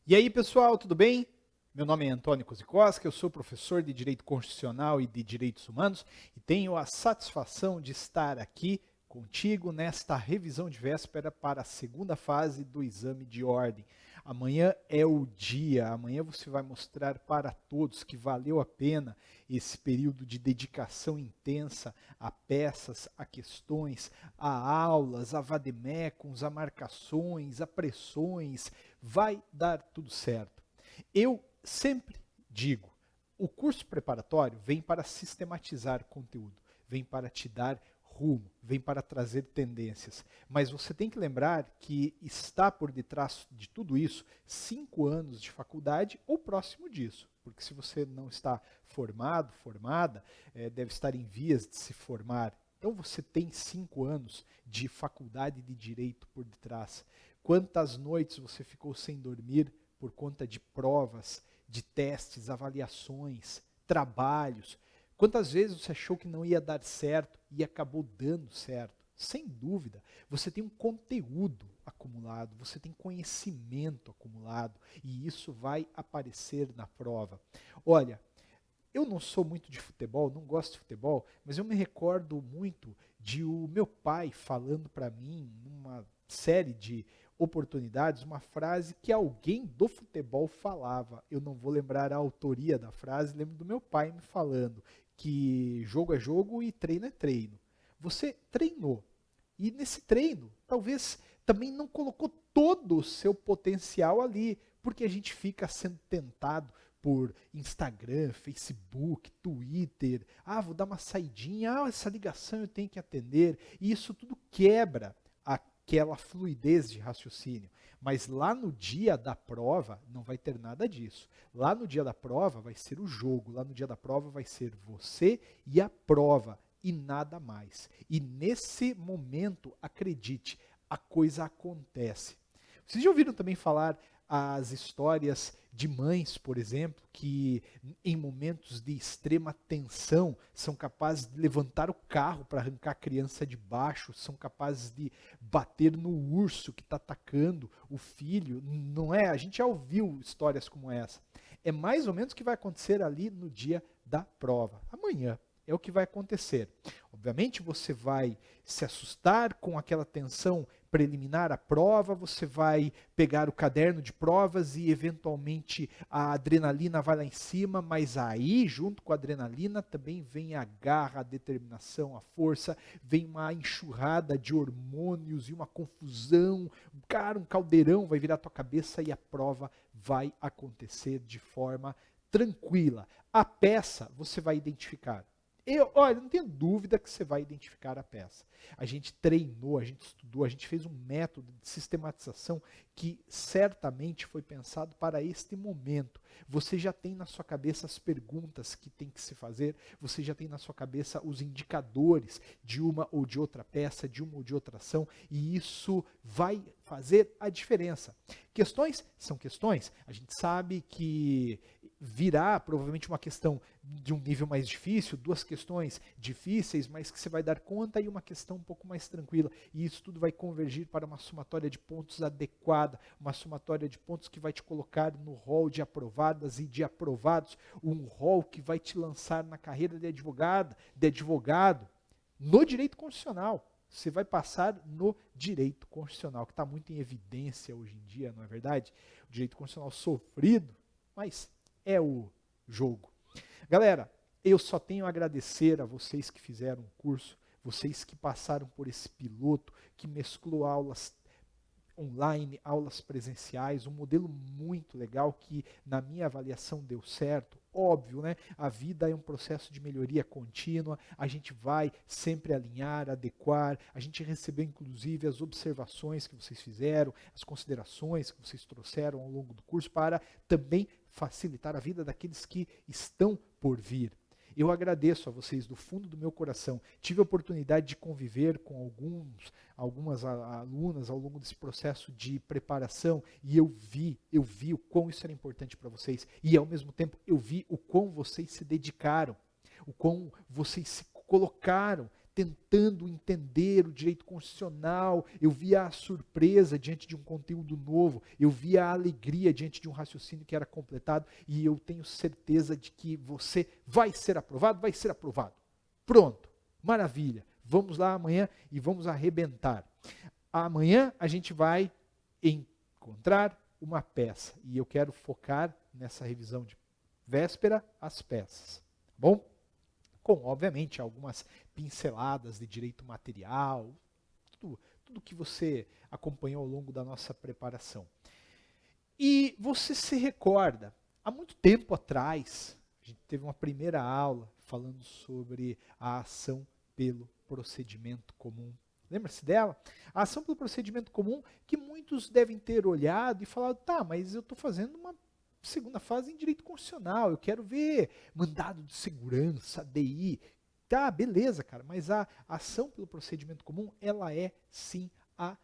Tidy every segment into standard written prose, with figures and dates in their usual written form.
E aí, pessoal, tudo bem? Meu nome é Antônio Kozikowski, eu sou professor de Direito Constitucional e de Direitos Humanos e tenho a satisfação de estar aqui contigo nesta revisão de véspera para a segunda fase do exame de ordem. Amanhã é o dia, amanhã você vai mostrar para todos que valeu a pena esse período de dedicação intensa a peças, a questões, a aulas, a vademecums, a marcações, a pressões, vai dar tudo certo. Eu sempre digo, o curso preparatório vem para sistematizar conteúdo, vem para te dar rumo, vem para trazer tendências. Mas você tem que lembrar que está por detrás de tudo isso 5 anos de faculdade ou próximo disso. Porque se você não está formado, formada, deve estar em vias de se formar. Então você tem 5 anos de faculdade de direito por detrás. Quantas noites você ficou sem dormir por conta de provas, de testes, avaliações, trabalhos? Quantas vezes você achou que não ia dar certo e acabou dando certo? Sem dúvida, você tem um conteúdo acumulado, você tem conhecimento acumulado e isso vai aparecer na prova. Olha, eu não sou muito de futebol, não gosto de futebol, mas eu me recordo muito de o meu pai falando para mim, numa série de oportunidades, uma frase que alguém do futebol falava. Eu não vou lembrar a autoria da frase, lembro do meu pai me falando que jogo é jogo e treino é treino. Você treinou, e nesse treino, talvez também não colocou todo o seu potencial ali, porque a gente fica sendo tentado por Instagram, Facebook, Twitter. Ah, vou dar uma saidinha, essa ligação eu tenho que atender. E isso tudo quebra aquela fluidez de raciocínio. Mas lá no dia da prova não vai ter nada disso. Lá no dia da prova vai ser o jogo, lá no dia da prova vai ser você e a prova e nada mais. E nesse momento, acredite, a coisa acontece. Vocês já ouviram também falar as histórias de mães, por exemplo, que em momentos de extrema tensão são capazes de levantar o carro para arrancar a criança de baixo, são capazes de bater no urso que está atacando o filho, não é? A gente já ouviu histórias como essa. É mais ou menos o que vai acontecer ali no dia da prova, amanhã. É o que vai acontecer. Obviamente você vai se assustar com aquela tensão preliminar à prova, você vai pegar o caderno de provas e eventualmente a adrenalina vai lá em cima, mas aí junto com a adrenalina também vem a garra, a determinação, a força, vem uma enxurrada de hormônios e uma confusão, cara, um caldeirão vai virar a tua cabeça e a prova vai acontecer de forma tranquila. A peça você vai identificar. Olha, não tenho dúvida que você vai identificar a peça. A gente treinou, a gente estudou, a gente fez um método de sistematização que certamente foi pensado para este momento. Você já tem na sua cabeça as perguntas que tem que se fazer, você já tem na sua cabeça os indicadores de uma ou de outra peça, de uma ou de outra ação, e isso vai fazer a diferença. Questões são questões. A gente sabe que virá provavelmente uma questão de um nível mais difícil, 2 questões difíceis, mas que você vai dar conta, e uma questão um pouco mais tranquila. E isso tudo vai convergir para uma somatória de pontos adequada, uma somatória de pontos que vai te colocar no rol de aprovadas e de aprovados, um rol que vai te lançar na carreira de advogado, no direito constitucional. Você vai passar no direito constitucional, que está muito em evidência hoje em dia, não é verdade? O direito constitucional sofrido, mas é o jogo. Galera, eu só tenho a agradecer a vocês que fizeram o curso, vocês que passaram por esse piloto, que mesclou aulas online, aulas presenciais, um modelo muito legal que na minha avaliação deu certo. Óbvio, né? A vida é um processo de melhoria contínua, a gente vai sempre alinhar, adequar, a gente recebeu inclusive as observações que vocês fizeram, as considerações que vocês trouxeram ao longo do curso para também facilitar a vida daqueles que estão por vir. Eu agradeço a vocês do fundo do meu coração. Tive a oportunidade de conviver com algumas alunas ao longo desse processo de preparação e eu vi o quão isso era importante para vocês. E ao mesmo tempo eu vi o quão vocês se dedicaram, o quão vocês se colocaram tentando entender o direito constitucional, eu via a surpresa diante de um conteúdo novo, eu via a alegria diante de um raciocínio que era completado, e eu tenho certeza de que você vai ser aprovado, vai ser aprovado. Pronto, maravilha, vamos lá amanhã e vamos arrebentar. Amanhã a gente vai encontrar uma peça, e eu quero focar nessa revisão de véspera as peças, tá bom? Com, obviamente, algumas pinceladas de direito material, tudo que você acompanhou ao longo da nossa preparação. E você se recorda, há muito tempo atrás, a gente teve uma primeira aula falando sobre a ação pelo procedimento comum. Lembra-se dela? A ação pelo procedimento comum, que muitos devem ter olhado e falado, tá, mas eu estou fazendo uma segunda fase em direito constitucional, eu quero ver mandado de segurança, DI. Tá, beleza, cara, mas a ação pelo procedimento comum, ela é sim a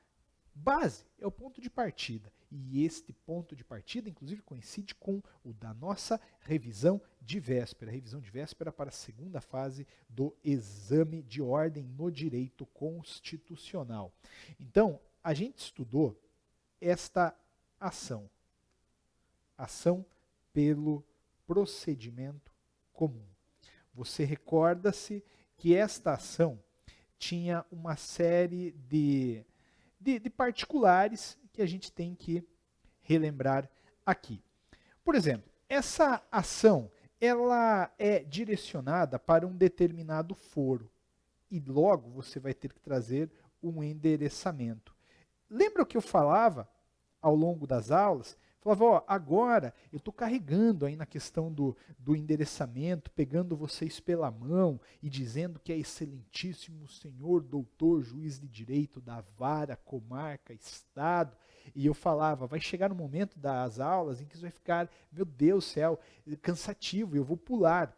base, é o ponto de partida. E este ponto de partida, inclusive, coincide com o da nossa revisão de véspera para a segunda fase do exame de ordem no direito constitucional. Então, a gente estudou esta ação pelo procedimento comum. Você recorda-se que esta ação tinha uma série de particulares que a gente tem que relembrar aqui. Por exemplo, essa ação ela é direcionada para um determinado foro e logo você vai ter que trazer um endereçamento. Lembra o que eu falava ao longo das aulas? Falava, ó, agora eu estou carregando aí na questão do endereçamento, pegando vocês pela mão e dizendo que é excelentíssimo senhor doutor juiz de direito da vara, comarca, estado. E eu falava, vai chegar um momento das aulas em que isso vai ficar, meu Deus do céu, cansativo, eu vou pular.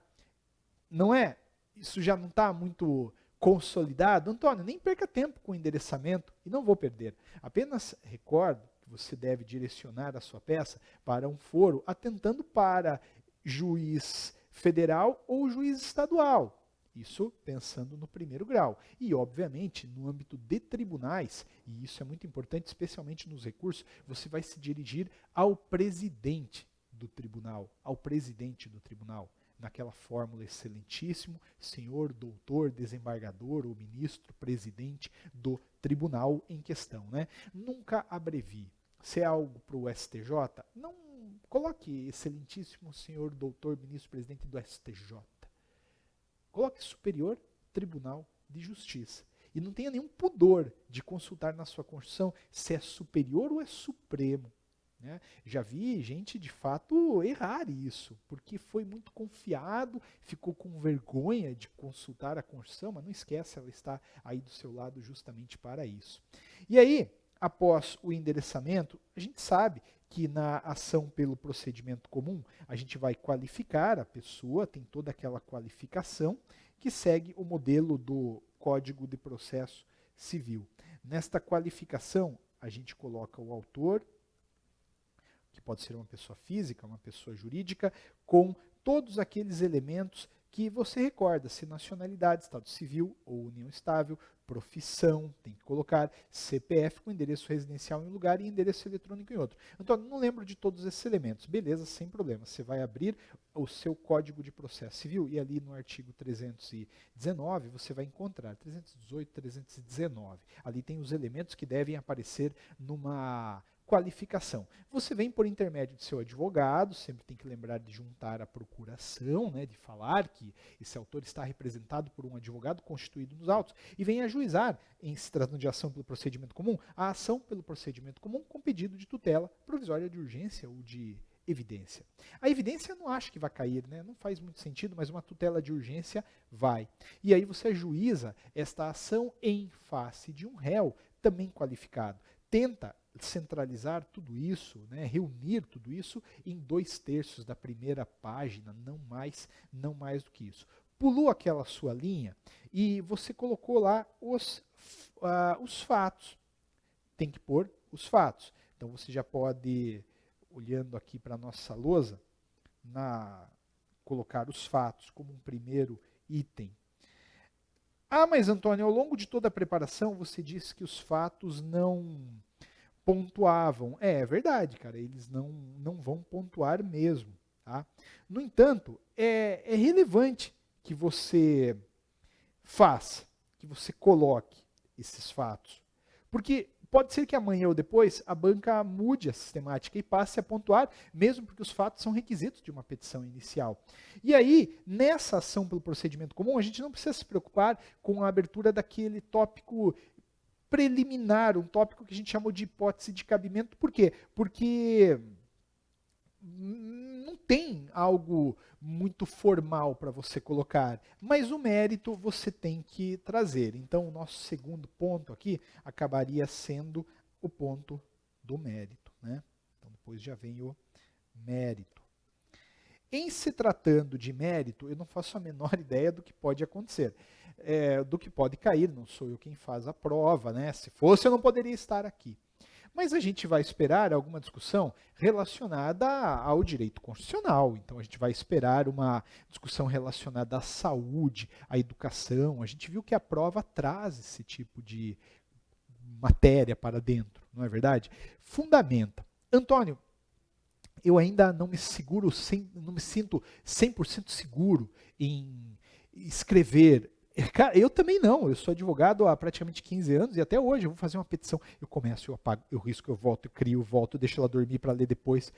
Não é? Isso já não está muito consolidado? Antônio, nem perca tempo com o endereçamento, e não vou perder. Apenas recordo que você deve direcionar a sua peça para um foro atentando para juiz federal ou juiz estadual. Isso pensando no primeiro grau. E, obviamente, no âmbito de tribunais, e isso é muito importante, especialmente nos recursos, você vai se dirigir ao presidente do tribunal, naquela fórmula excelentíssimo, senhor, doutor, desembargador ou ministro, presidente do tribunal em questão, né? Nunca abrevie. Se é algo para o STJ, não coloque excelentíssimo senhor, doutor, ministro, presidente do STJ. Coloque Superior Tribunal de Justiça. E não tenha nenhum pudor de consultar na sua Constituição se é superior ou é supremo. Né? Já vi gente, de fato, errar isso, porque foi muito confiado, ficou com vergonha de consultar a Constituição, mas não esquece, ela está aí do seu lado justamente para isso. E aí, após o endereçamento, a gente sabe que na ação pelo procedimento comum, a gente vai qualificar a pessoa, tem toda aquela qualificação que segue o modelo do Código de Processo Civil. Nesta qualificação, a gente coloca o autor, que pode ser uma pessoa física, uma pessoa jurídica, com todos aqueles elementos que você recorda, se nacionalidade, estado civil ou união estável, profissão, tem que colocar CPF com endereço residencial em um lugar e endereço eletrônico em outro. Então, não lembro de todos esses elementos. Beleza, sem problema. Você vai abrir o seu Código de Processo Civil e ali no artigo 319 você vai encontrar 318, 319. Ali tem os elementos que devem aparecer numa qualificação. Você vem por intermédio de seu advogado, sempre tem que lembrar de juntar a procuração, né, de falar que esse autor está representado por um advogado constituído nos autos, e vem ajuizar, em se tratando de ação pelo procedimento comum, a ação pelo procedimento comum com pedido de tutela provisória de urgência ou de evidência. A evidência eu não acho que vai cair, né? Não faz muito sentido, mas uma tutela de urgência vai. E aí você ajuiza esta ação em face de um réu também qualificado. Tenta centralizar tudo isso, né, reunir tudo isso em 2/3 da primeira página, não mais do que isso. Pulou aquela sua linha e você colocou lá os fatos. Tem que pôr os fatos. Então você já pode, olhando aqui para a nossa lousa, colocar os fatos como um primeiro item. Ah, mas Antônio, ao longo de toda a preparação você disse que os fatos não pontuavam. É verdade, cara, eles não vão pontuar mesmo. Tá? No entanto, é relevante que você faça, que você coloque esses fatos. Porque pode ser que amanhã ou depois a banca mude a sistemática e passe a pontuar, mesmo porque os fatos são requisitos de uma petição inicial. E aí, nessa ação pelo procedimento comum, a gente não precisa se preocupar com a abertura daquele tópico preliminar, um tópico que a gente chamou de hipótese de cabimento. Por quê? Porque não tem algo muito formal para você colocar, mas o mérito você tem que trazer. Então, o nosso segundo ponto aqui acabaria sendo o ponto do mérito, né? Então, depois já vem o mérito. Em se tratando de mérito, eu não faço a menor ideia do que pode acontecer, do que pode cair, não sou eu quem faz a prova, né? Se fosse, eu não poderia estar aqui. Mas a gente vai esperar alguma discussão relacionada ao direito constitucional. Então, a gente vai esperar uma discussão relacionada à saúde, à educação. A gente viu que a prova traz esse tipo de matéria para dentro, não é verdade? Fundamenta. Antônio, eu ainda não me sinto 100% seguro em escrever. Cara, eu também não, eu sou advogado há praticamente 15 anos e até hoje eu vou fazer uma petição, eu começo, eu apago, eu risco, eu volto, eu crio, volto, deixo ela dormir para ler depois.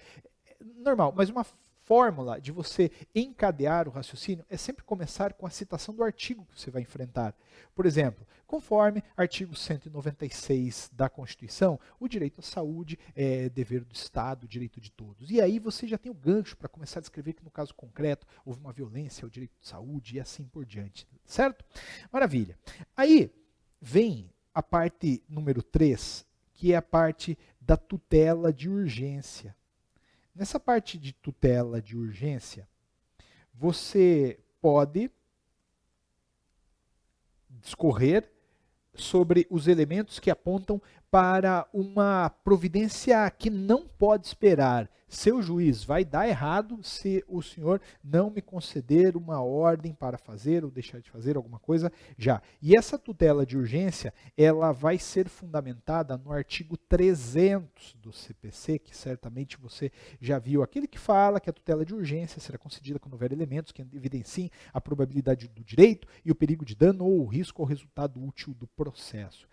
Normal, mas uma fórmula de você encadear o raciocínio é sempre começar com a citação do artigo que você vai enfrentar. Por exemplo, conforme artigo 196 da Constituição, o direito à saúde é dever do Estado, direito de todos. E aí você já tem o gancho para começar a descrever que no caso concreto houve uma violência ao direito de saúde e assim por diante. Certo? Maravilha. Aí vem a parte número 3, que é a parte da tutela de urgência. Nessa parte de tutela de urgência, você pode discorrer sobre os elementos que apontam para uma providência que não pode esperar. Seu juiz, vai dar errado se o senhor não me conceder uma ordem para fazer ou deixar de fazer alguma coisa já. E essa tutela de urgência, ela vai ser fundamentada no artigo 300 do CPC, que certamente você já viu, aquele que fala que a tutela de urgência será concedida quando houver elementos que evidenciem a probabilidade do direito e o perigo de dano ou o risco ao resultado útil do processo.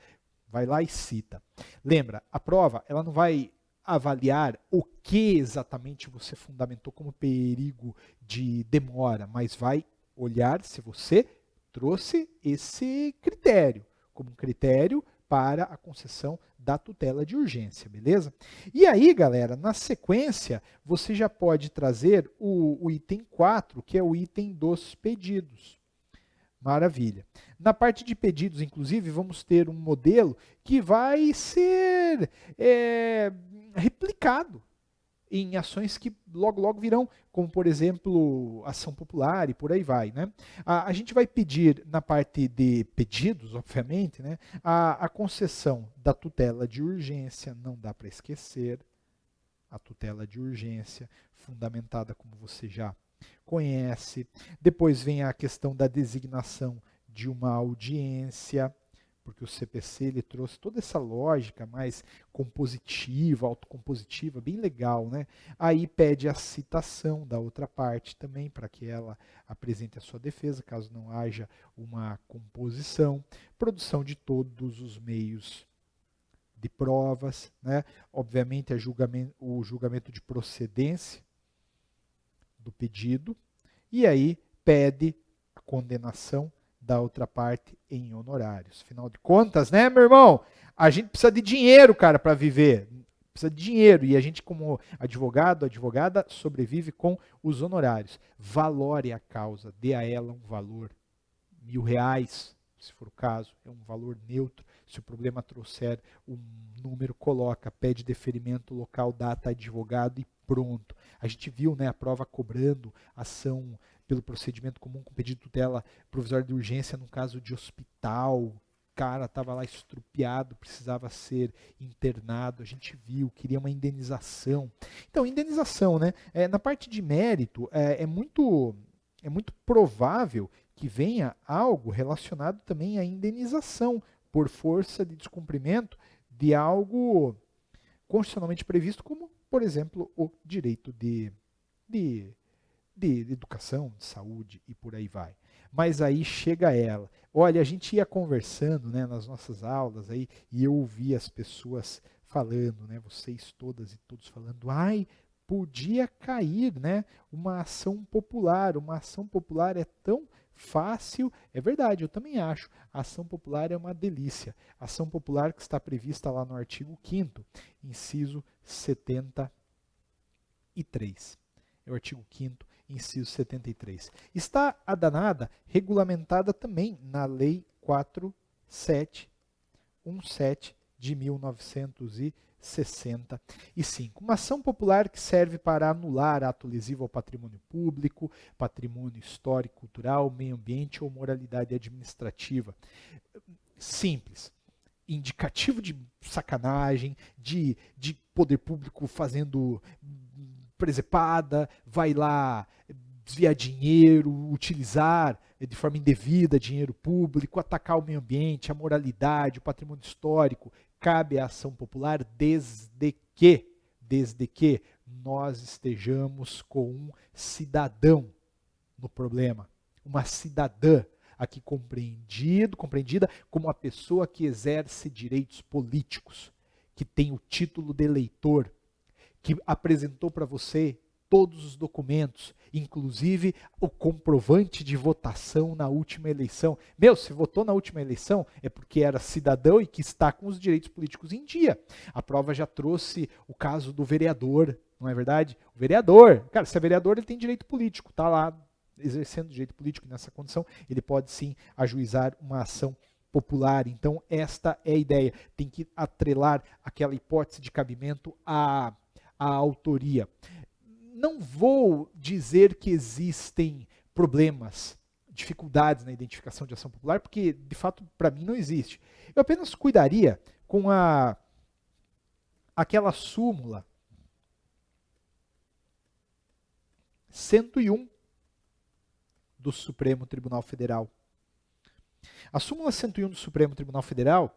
Vai lá e cita. Lembra, a prova ela não vai avaliar o que exatamente você fundamentou como perigo de demora, mas vai olhar se você trouxe esse critério como um critério para a concessão da tutela de urgência, beleza? E aí, galera, na sequência, você já pode trazer o item 4, que é o item dos pedidos. Maravilha. Na parte de pedidos, inclusive, vamos ter um modelo que vai ser replicado em ações que logo virão, como, por exemplo, ação popular e por aí vai. Né? A gente vai pedir, na parte de pedidos, obviamente, né, a concessão da tutela de urgência, não dá para esquecer, a tutela de urgência, fundamentada, como você já conhece. Depois vem a questão da designação de uma audiência, porque o CPC ele trouxe toda essa lógica mais compositiva, autocompositiva, bem legal, né? Aí pede a citação da outra parte também, para que ela apresente a sua defesa, caso não haja uma composição. Produção de todos os meios de provas, né? Obviamente o julgamento de procedência do pedido, e aí pede a condenação da outra parte em honorários. Afinal de contas, né, meu irmão? A gente precisa de dinheiro, cara, para viver. Precisa de dinheiro. E a gente, como advogado, advogada, sobrevive com os honorários. Valore a causa, dê a ela um valor. R$1.000, se for o caso, é um valor neutro. Se o problema trouxer um número, coloca, pede deferimento local, data, advogado e pronto. A gente viu, né, a prova cobrando ação pelo procedimento comum com pedido de tutela provisória de urgência no caso de hospital. O cara estava lá estrupiado, precisava ser internado. A gente viu, queria uma indenização. Então, indenização, né? Na parte de mérito, é muito provável que venha algo relacionado também à indenização por força de descumprimento de algo constitucionalmente previsto, como, por exemplo, o direito de, de educação, de saúde e por aí vai. Mas aí chega ela. Olha, a gente ia conversando, né, nas nossas aulas aí, e eu ouvia as pessoas falando, né, vocês todas e todos falando, ai, podia cair, né, uma ação popular. Uma ação popular é tão fácil, é verdade, eu também acho. A ação popular é uma delícia. A ação popular que está prevista lá no artigo 5º, inciso 73. É o artigo 5º, inciso 73. Está a danada regulamentada também na Lei 4717 de 1965. Uma ação popular que serve para anular ato lesivo ao patrimônio público, patrimônio histórico, cultural, meio ambiente ou moralidade administrativa. Simples. Indicativo de sacanagem, de poder público fazendo presepada, vai lá desviar dinheiro, utilizar de forma indevida dinheiro público, atacar o meio ambiente, a moralidade, o patrimônio histórico. Cabe à ação popular desde que nós estejamos com um cidadão no problema, uma cidadã aqui compreendida como a pessoa que exerce direitos políticos, que tem o título de eleitor, que apresentou para você todos os documentos, inclusive o comprovante de votação na última eleição. Se votou na última eleição é porque era cidadão e que está com os direitos políticos em dia. A prova já trouxe o caso do vereador, não é verdade? O vereador, cara, se é vereador ele tem direito político, está lá exercendo direito político nessa condição, ele pode sim ajuizar uma ação popular. Então esta é a ideia, tem que atrelar aquela hipótese de cabimento à autoria. Não vou dizer que existem problemas, dificuldades na identificação de ação popular, porque de fato para mim não existe. Eu apenas cuidaria com aquela súmula 101 do Supremo Tribunal Federal. A súmula 101 do Supremo Tribunal Federal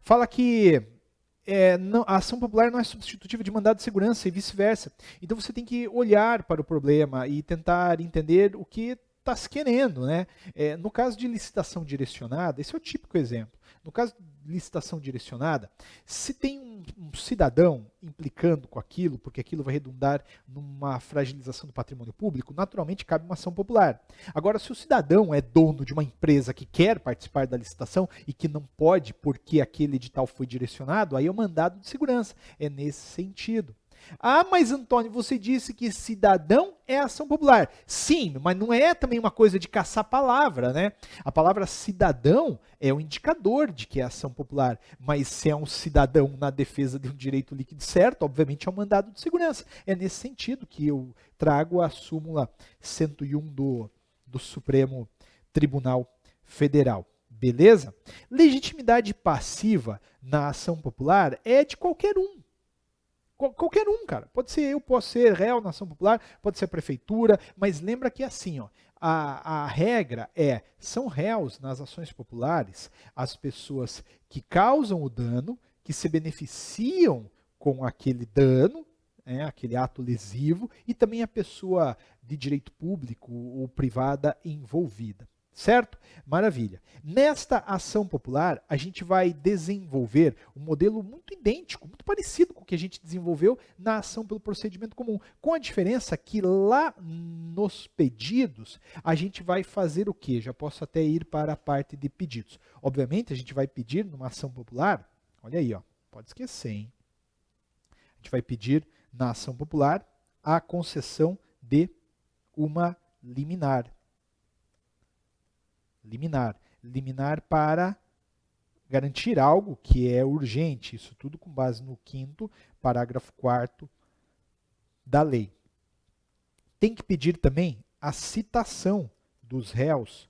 fala que a ação popular não é substitutiva de mandado de segurança e vice-versa. Então você tem que olhar para o problema e tentar entender o que está se querendo, né? No caso de licitação direcionada, esse é o típico exemplo. No caso de licitação direcionada, se tem um cidadão implicando com aquilo, porque aquilo vai redundar numa fragilização do patrimônio público, naturalmente cabe uma ação popular. Agora, se o cidadão é dono de uma empresa que quer participar da licitação e que não pode porque aquele edital foi direcionado, aí é o mandado de segurança. É nesse sentido. Ah, mas Antônio, você disse que cidadão é ação popular. Sim, mas não é também uma coisa de caçar palavra, né? A palavra cidadão é um indicador de que é ação popular, mas se é um cidadão na defesa de um direito líquido certo, obviamente é um mandado de segurança. É nesse sentido que eu trago a súmula 101 do Supremo Tribunal Federal. Beleza? Legitimidade passiva na ação popular é de qualquer um. Qualquer um, cara. Pode ser eu, posso ser réu na ação popular, pode ser a prefeitura, mas lembra que é assim, ó, a regra são réus nas ações populares as pessoas que causam o dano, que se beneficiam com aquele dano, aquele ato lesivo, e também a pessoa de direito público ou privada envolvida. Certo? Maravilha. Nesta ação popular, a gente vai desenvolver um modelo muito idêntico, muito parecido com o que a gente desenvolveu na ação pelo procedimento comum, com a diferença que lá nos pedidos, a gente vai fazer o quê? Já posso até ir para a parte de pedidos. Obviamente, a gente vai pedir numa ação popular, olha aí, ó, pode esquecer, hein? A gente vai pedir na ação popular a concessão de uma liminar. Liminar para garantir algo que é urgente. Isso tudo com base no 5º parágrafo 4º da lei. Tem que pedir também a citação dos réus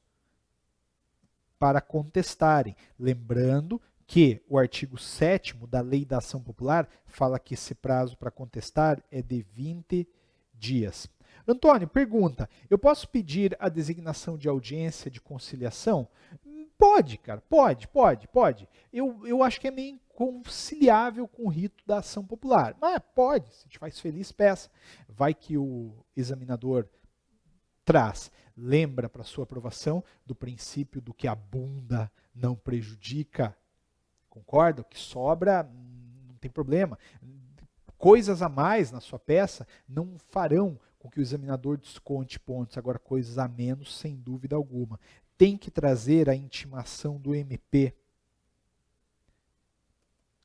para contestarem. Lembrando que o artigo 7º da Lei da Ação Popular fala que esse prazo para contestar é de 20 dias. Antônio, pergunta, eu posso pedir a designação de audiência de conciliação? Pode, cara, pode. Eu acho que é meio conciliável com o rito da ação popular. Mas pode, se te faz feliz, peça. Vai que o examinador traz, lembra para sua aprovação do princípio do que a bunda não prejudica. Concorda? O que sobra não tem problema. Coisas a mais na sua peça não farão com que o examinador desconte pontos. Agora, coisas a menos, sem dúvida alguma. Tem que trazer a intimação do MP.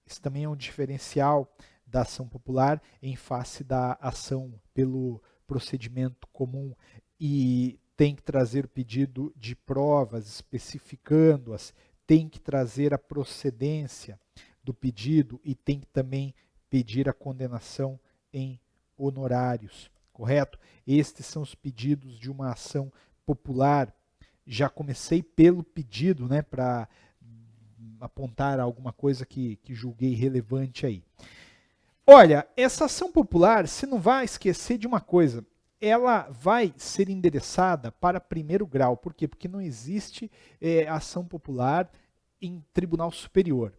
Isso também é um diferencial da ação popular em face da ação pelo procedimento comum. E tem que trazer o pedido de provas, especificando-as. Tem que trazer a procedência do pedido e tem que também pedir a condenação em honorários, correto? Estes são os pedidos de uma ação popular. Já comecei pelo pedido, né, para apontar alguma coisa que julguei relevante aí. Olha, essa ação popular, você não vai esquecer de uma coisa, ela vai ser endereçada para primeiro grau. Por quê? Porque não existe ação popular em tribunal superior.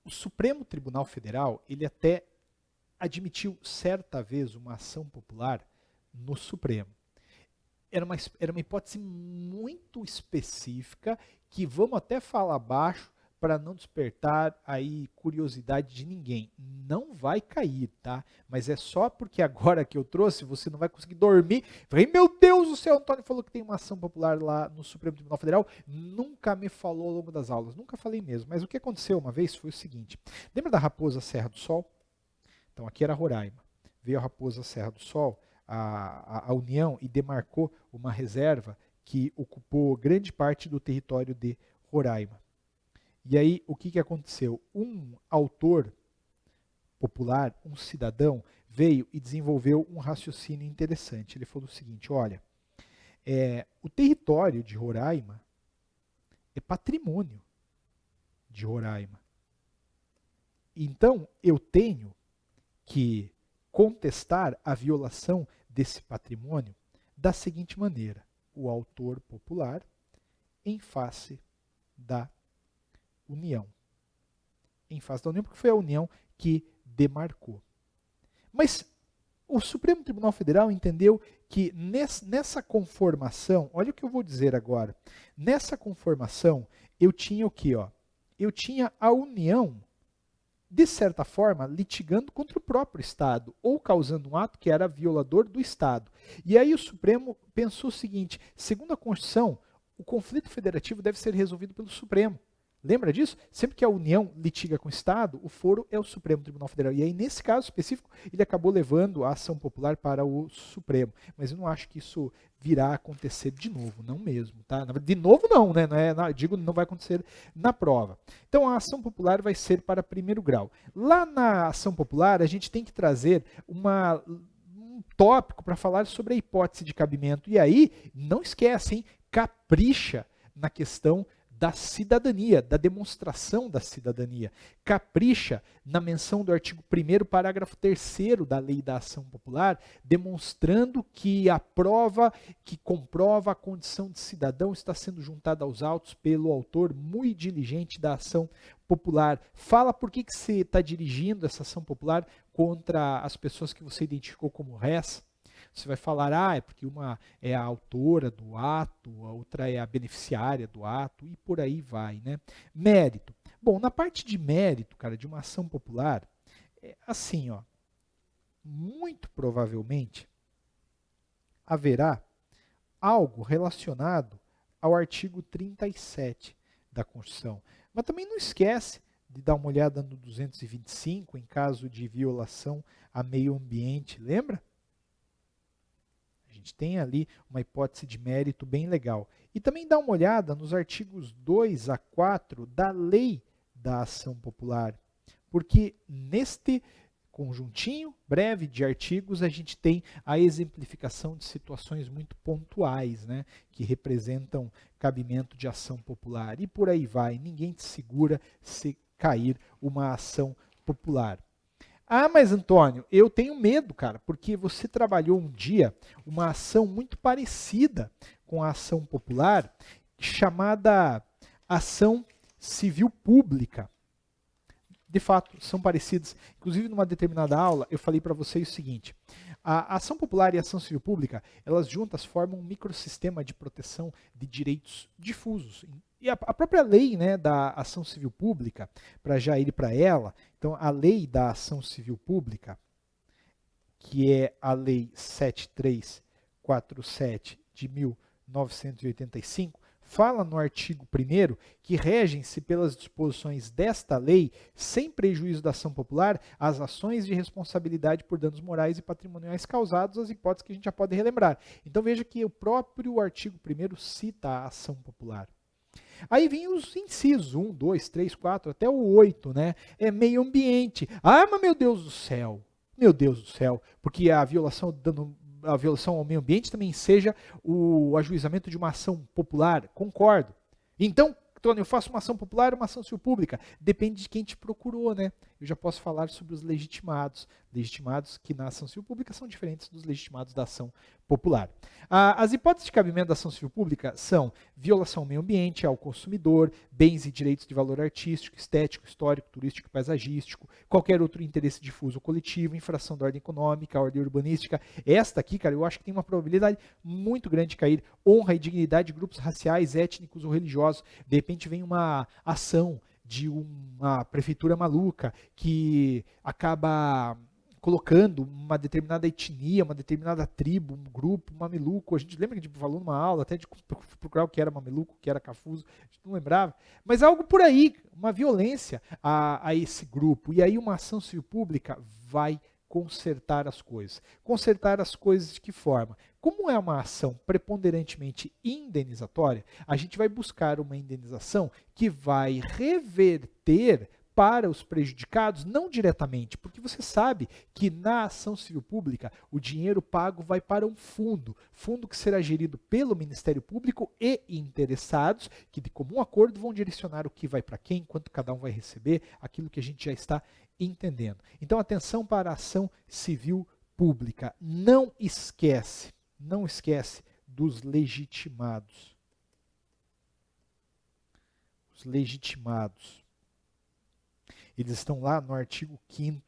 O Supremo Tribunal Federal, ele até admitiu certa vez uma ação popular no Supremo. Era uma hipótese muito específica, que vamos até falar baixo para não despertar aí curiosidade de ninguém. Não vai cair, tá? Mas é só porque agora que eu trouxe, você não vai conseguir dormir. Falei, meu Deus do céu, Antônio falou que tem uma ação popular lá no Supremo Tribunal Federal. Nunca me falou ao longo das aulas, nunca falei mesmo. Mas o que aconteceu uma vez foi o seguinte. Lembra da Raposa Serra do Sol? Então aqui era Roraima. Veio a Raposa Serra do Sol, a União, e demarcou uma reserva que ocupou grande parte do território de Roraima. E aí, o que aconteceu? Um autor popular, um cidadão, veio e desenvolveu um raciocínio interessante. Ele falou o seguinte, olha, o território de Roraima é patrimônio de Roraima. Então, eu tenho que contestar a violação desse patrimônio da seguinte maneira: o autor popular em face da União. Em face da União, porque foi a União que demarcou. Mas o Supremo Tribunal Federal entendeu que nessa conformação, olha o que eu vou dizer agora, nessa conformação eu tinha o quê? Eu tinha a União, de certa forma, litigando contra o próprio Estado, ou causando um ato que era violador do Estado. E aí o Supremo pensou o seguinte, segundo a Constituição, o conflito federativo deve ser resolvido pelo Supremo. Lembra disso? Sempre que a União litiga com o Estado, o foro é o Supremo Tribunal Federal. E aí, nesse caso específico, ele acabou levando a ação popular para o Supremo. Mas eu não acho que isso virá a acontecer de novo, não mesmo. Tá? De novo não, né? Digo, não vai acontecer na prova. Então, a ação popular vai ser para primeiro grau. Lá na ação popular, a gente tem que trazer um tópico para falar sobre a hipótese de cabimento. E aí, não esquece, hein? Capricha na questão da cidadania, da demonstração da cidadania. Capricha na menção do artigo 1º, parágrafo 3º da Lei da Ação Popular, demonstrando que a prova que comprova a condição de cidadão está sendo juntada aos autos pelo autor muito diligente da ação popular. Fala por que você está dirigindo essa ação popular contra as pessoas que você identificou como réis. Você vai falar, é porque uma é a autora do ato, a outra é a beneficiária do ato, e por aí vai, né? Mérito. Bom, na parte de mérito, cara, de uma ação popular, assim, muito provavelmente haverá algo relacionado ao artigo 37 da Constituição. Mas também não esquece de dar uma olhada no 225, em caso de violação a meio ambiente, lembra? A gente tem ali uma hipótese de mérito bem legal. E também dá uma olhada nos artigos 2 a 4 da Lei da Ação Popular, porque neste conjuntinho breve de artigos a gente tem a exemplificação de situações muito pontuais, né, que representam cabimento de ação popular. E por aí vai, ninguém te segura se cair uma ação popular. Ah, mas Antônio, eu tenho medo, cara, porque você trabalhou um dia uma ação muito parecida com a ação popular, chamada ação civil pública. De fato, são parecidas. Inclusive, numa determinada aula, eu falei para vocês o seguinte: a ação popular e a ação civil pública, elas juntas formam um microsistema de proteção de direitos difusos. E a própria lei, né, da ação civil pública, para já ir para ela, então a lei da ação civil pública, que é a lei 7347 de 1985, fala no artigo 1º que regem-se pelas disposições desta lei, sem prejuízo da ação popular, as ações de responsabilidade por danos morais e patrimoniais causados, as hipóteses que a gente já pode relembrar. Então veja que o próprio artigo 1º cita a ação popular. Aí vem os incisos 1, 2, 3, 4, até o 8, né? É meio ambiente. Ah, mas meu Deus do céu! Meu Deus do céu! Porque a violação ao meio ambiente também seja o ajuizamento de uma ação popular. Concordo. Então, Tony, eu faço uma ação popular ou uma ação civil pública? Depende de quem te procurou, né? Eu já posso falar sobre os legitimados. Legitimados que na ação civil pública são diferentes dos legitimados da ação popular. As hipóteses de cabimento da ação civil pública são violação ao meio ambiente, ao consumidor, bens e direitos de valor artístico, estético, histórico, turístico e paisagístico, qualquer outro interesse difuso ou coletivo, infração da ordem econômica, ordem urbanística. Esta aqui, cara, eu acho que tem uma probabilidade muito grande de cair. Honra e dignidade de grupos raciais, étnicos ou religiosos. De repente vem uma ação de uma prefeitura maluca que acaba colocando uma determinada etnia, uma determinada tribo, um grupo, um mameluco. A gente lembra que a gente falou numa aula, até de procurar o que era mameluco, o que era cafuso, a gente não lembrava. Mas algo por aí, uma violência a esse grupo. E aí uma ação civil pública vai consertar as coisas. Consertar as coisas de que forma? Como é uma ação preponderantemente indenizatória, a gente vai buscar uma indenização que vai reverter para os prejudicados, não diretamente, porque você sabe que na ação civil pública o dinheiro pago vai para um fundo que será gerido pelo Ministério Público e interessados, que de comum acordo vão direcionar o que vai para quem, quanto cada um vai receber, aquilo que a gente já está entendendo. Então, atenção para a ação civil pública. Não esquece dos legitimados. Os legitimados. Eles estão lá no artigo 5º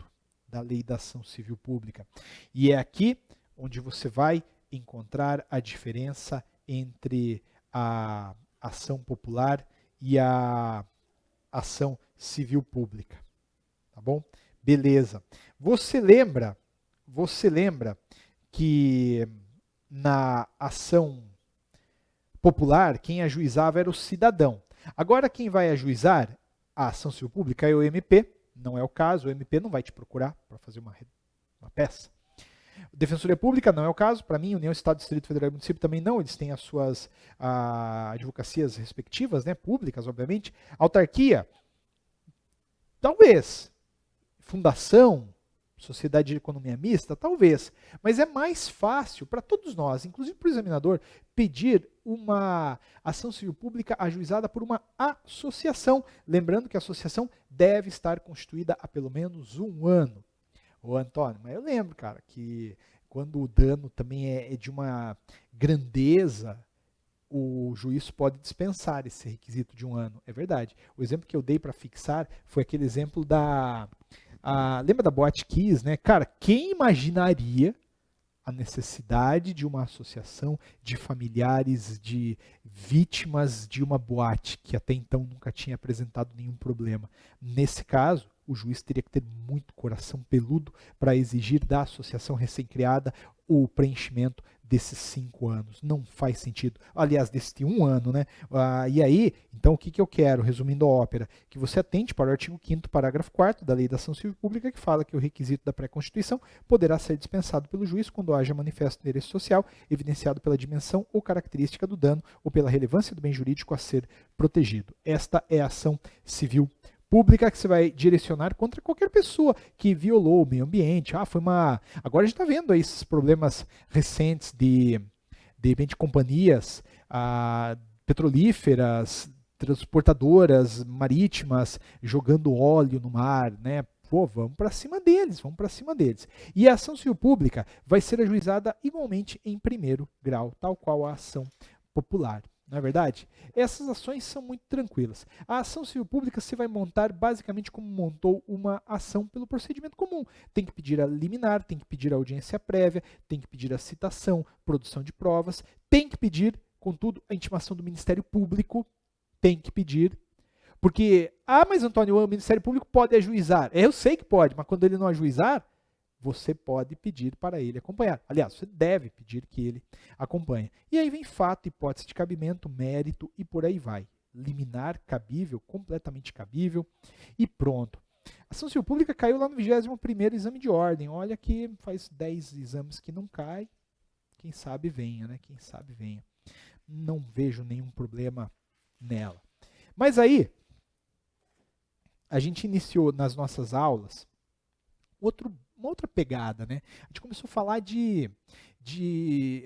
da Lei da Ação Civil Pública. E é aqui onde você vai encontrar a diferença entre a ação popular e a ação civil pública. Tá bom? Beleza. Você lembra que na ação popular quem ajuizava era o cidadão. Agora quem vai ajuizar a ação civil pública é o MP, não é o caso, o MP não vai te procurar para fazer uma peça. Defensoria Pública não é o caso, para mim, União, Estado, Distrito Federal e Município também não, eles têm as suas advocacias respectivas, né, públicas, obviamente. Autarquia, talvez. Fundação, Sociedade de Economia Mista, talvez. Mas é mais fácil para todos nós, inclusive para o examinador, pedir uma ação civil pública ajuizada por uma associação. Lembrando que a associação deve estar constituída há pelo menos 1 ano. Ô Antônio, mas eu lembro, cara, que quando o dano também é de uma grandeza, o juiz pode dispensar esse requisito de 1 ano. É verdade. O exemplo que eu dei para fixar foi aquele exemplo lembra da Boate Kiss, né? Cara, quem imaginaria a necessidade de uma associação de familiares de vítimas de uma boate que até então nunca tinha apresentado nenhum problema? Nesse caso, o juiz teria que ter muito coração peludo para exigir da associação recém-criada o preenchimento desses 5 anos. Não faz sentido. Aliás, desse 1 ano, né? E aí, então o que eu quero, resumindo a ópera? Que você atente para o artigo 5º, parágrafo 4º da Lei da Ação Civil Pública, que fala que o requisito da pré-constituição poderá ser dispensado pelo juiz quando haja manifesto interesse social, evidenciado pela dimensão ou característica do dano ou pela relevância do bem jurídico a ser protegido. Esta é a ação civil pública que você vai direcionar contra qualquer pessoa que violou o meio ambiente. Agora a gente está vendo aí esses problemas recentes de repente, companhias petrolíferas, transportadoras marítimas jogando óleo no mar, né, Pô, vamos para cima deles, vamos para cima deles. E a ação civil pública vai ser ajuizada igualmente em primeiro grau, tal qual a ação popular. Não é verdade? Essas ações são muito tranquilas. A ação civil pública você vai montar basicamente como montou uma ação pelo procedimento comum. Tem que pedir a liminar, tem que pedir a audiência prévia, tem que pedir a citação, produção de provas, tem que pedir, contudo, a intimação do Ministério Público, tem que pedir. Porque, mas Antônio, o Ministério Público pode ajuizar. Eu sei que pode, mas quando ele não ajuizar, você pode pedir para ele acompanhar. Aliás, você deve pedir que ele acompanhe. E aí vem fato, hipótese de cabimento, mérito e por aí vai. Liminar, cabível, completamente cabível e pronto. A ação civil pública caiu lá no 21º exame de ordem. Olha que faz 10 exames que não cai. Quem sabe venha, né? Quem sabe venha. Não vejo nenhum problema nela. Mas aí, a gente iniciou nas nossas aulas uma outra pegada, né? A gente começou a falar de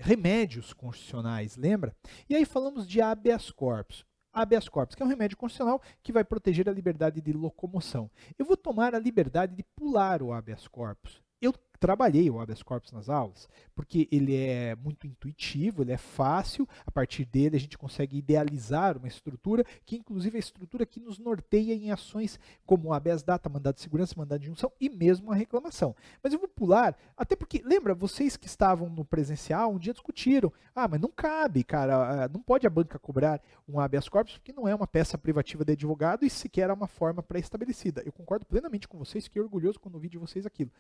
remédios constitucionais, lembra? E aí falamos de habeas corpus. Habeas corpus, que é um remédio constitucional que vai proteger a liberdade de locomoção. Eu vou tomar a liberdade de pular o habeas corpus. Eu trabalhei o habeas corpus nas aulas, porque ele é muito intuitivo, ele é fácil, a partir dele a gente consegue idealizar uma estrutura, que inclusive é a estrutura que nos norteia em ações como habeas data, mandado de segurança, mandado de junção e mesmo a reclamação. Mas eu vou pular, até porque, lembra, vocês que estavam no presencial um dia discutiram, mas não cabe, cara, não pode a banca cobrar um habeas corpus, porque não é uma peça privativa de advogado e sequer é uma forma pré-estabelecida. Eu concordo plenamente com vocês, fiquei orgulhoso quando ouvi de vocês aquilo.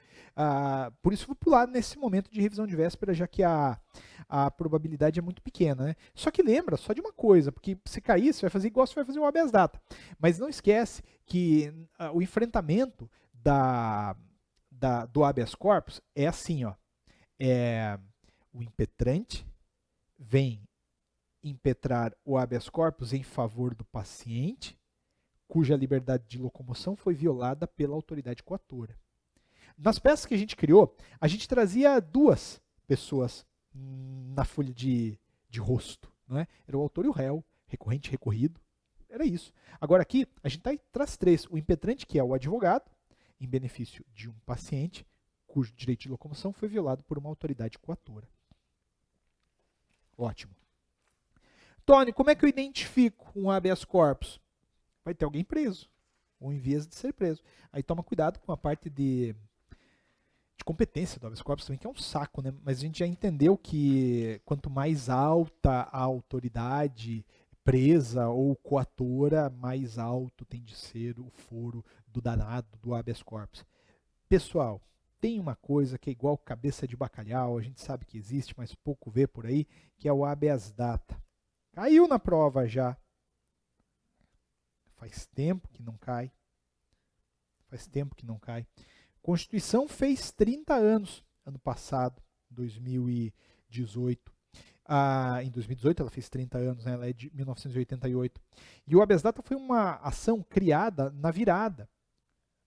Por isso vou pular nesse momento de revisão de véspera, já que a probabilidade é muito pequena. Né? Só que lembra só de uma coisa, porque se cair, você vai fazer igual você vai fazer o habeas data. Mas não esquece que o enfrentamento do habeas corpus é assim, ó. O impetrante vem impetrar o habeas corpus em favor do paciente, cuja liberdade de locomoção foi violada pela autoridade coatora. Nas peças que a gente criou, a gente trazia duas pessoas na folha de rosto. Não é? Era o autor e o réu, recorrente e recorrido. Era isso. Agora aqui, a gente traz três. O impetrante, que é o advogado, em benefício de um paciente, cujo direito de locomoção foi violado por uma autoridade coatora. Ótimo. Tony, como é que eu identifico um habeas corpus? Vai ter alguém preso, ou em vias de ser preso. Aí toma cuidado com a parte de competência do habeas corpus também, que é um saco, né? Mas a gente já entendeu que quanto mais alta a autoridade presa ou coatora, mais alto tem de ser o foro do danado do habeas corpus. Pessoal, tem uma coisa que é igual cabeça de bacalhau, a gente sabe que existe, mas pouco vê por aí, que é o habeas data. Caiu na prova já. Faz tempo que não cai. Faz tempo que não cai. Constituição fez 30 anos, ano passado, 2018. Em 2018 ela fez 30 anos, né? Ela é de 1988. E o habeas data foi uma ação criada na virada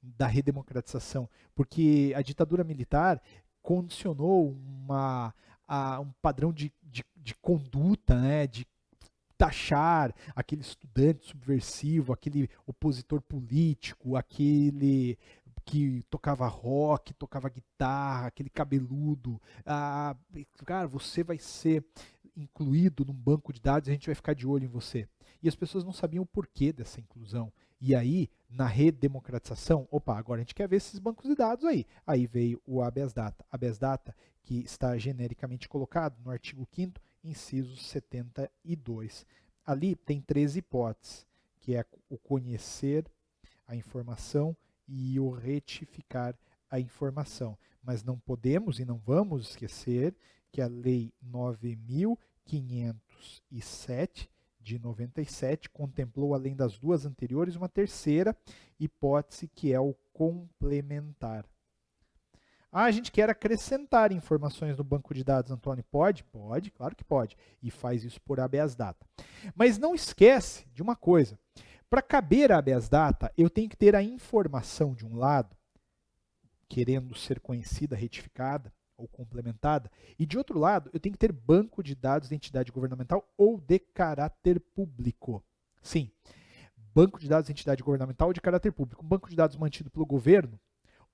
da redemocratização, porque a ditadura militar condicionou um padrão de conduta, né? De taxar aquele estudante subversivo, aquele opositor político, aquele que tocava rock, tocava guitarra, aquele cabeludo. Cara, você vai ser incluído num banco de dados e a gente vai ficar de olho em você. E as pessoas não sabiam o porquê dessa inclusão. E aí, na redemocratização, agora a gente quer ver esses bancos de dados aí. Aí veio o habeas data. Habeas data, que está genericamente colocado no artigo 5º, inciso 72. Ali tem 3 hipóteses, que é o conhecer a informação e o retificar a informação. Mas não podemos e não vamos esquecer que a Lei 9.507 de 97 contemplou, além das duas anteriores, uma terceira hipótese, que é o complementar. A gente quer acrescentar informações no banco de dados, Antônio. Pode? Pode, claro que pode. E faz isso por habeas data. Mas não esquece de uma coisa. Para caber a habeas data, eu tenho que ter a informação de um lado, querendo ser conhecida, retificada ou complementada, e de outro lado, eu tenho que ter banco de dados de entidade governamental ou de caráter público. Sim, banco de dados de entidade governamental ou de caráter público. Um banco de dados mantido pelo governo,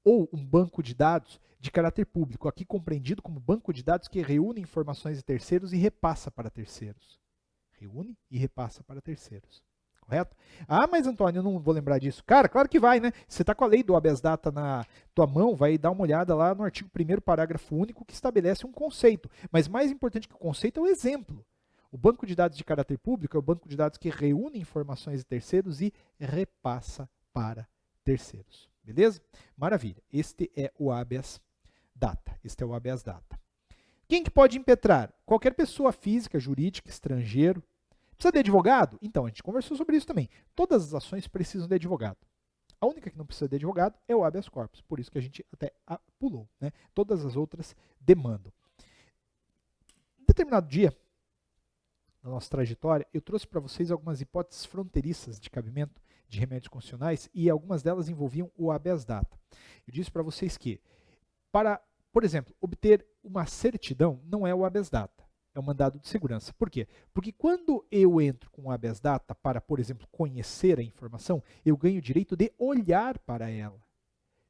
ou um banco de dados de caráter público, aqui compreendido como banco de dados que reúne informações de terceiros e repassa para terceiros. Reúne e repassa para terceiros. Correto? Ah, mas Antônio, eu não vou lembrar disso. Cara, claro que vai, né? Você está com a lei do habeas data na tua mão, vai dar uma olhada lá no artigo 1º, parágrafo único, que estabelece um conceito. Mas mais importante que o conceito é o exemplo. O banco de dados de caráter público é o banco de dados que reúne informações de terceiros e repassa para terceiros. Beleza? Maravilha. Este é o habeas data. Este é o habeas data. Quem que pode impetrar? Qualquer pessoa física, jurídica, estrangeiro. Precisa de advogado? Então, a gente conversou sobre isso também. Todas as ações precisam de advogado. A única que não precisa de advogado é o habeas corpus. Por isso que a gente até pulou, né? Todas as outras demandam. Em determinado dia, na nossa trajetória, eu trouxe para vocês algumas hipóteses fronteiriças de cabimento de remédios constitucionais e algumas delas envolviam o habeas data. Eu disse para vocês que, para, por exemplo, obter uma certidão, não é o habeas data. É um mandado de segurança. Por quê? Porque quando eu entro com o habeas data para, por exemplo, conhecer a informação, eu ganho o direito de olhar para ela.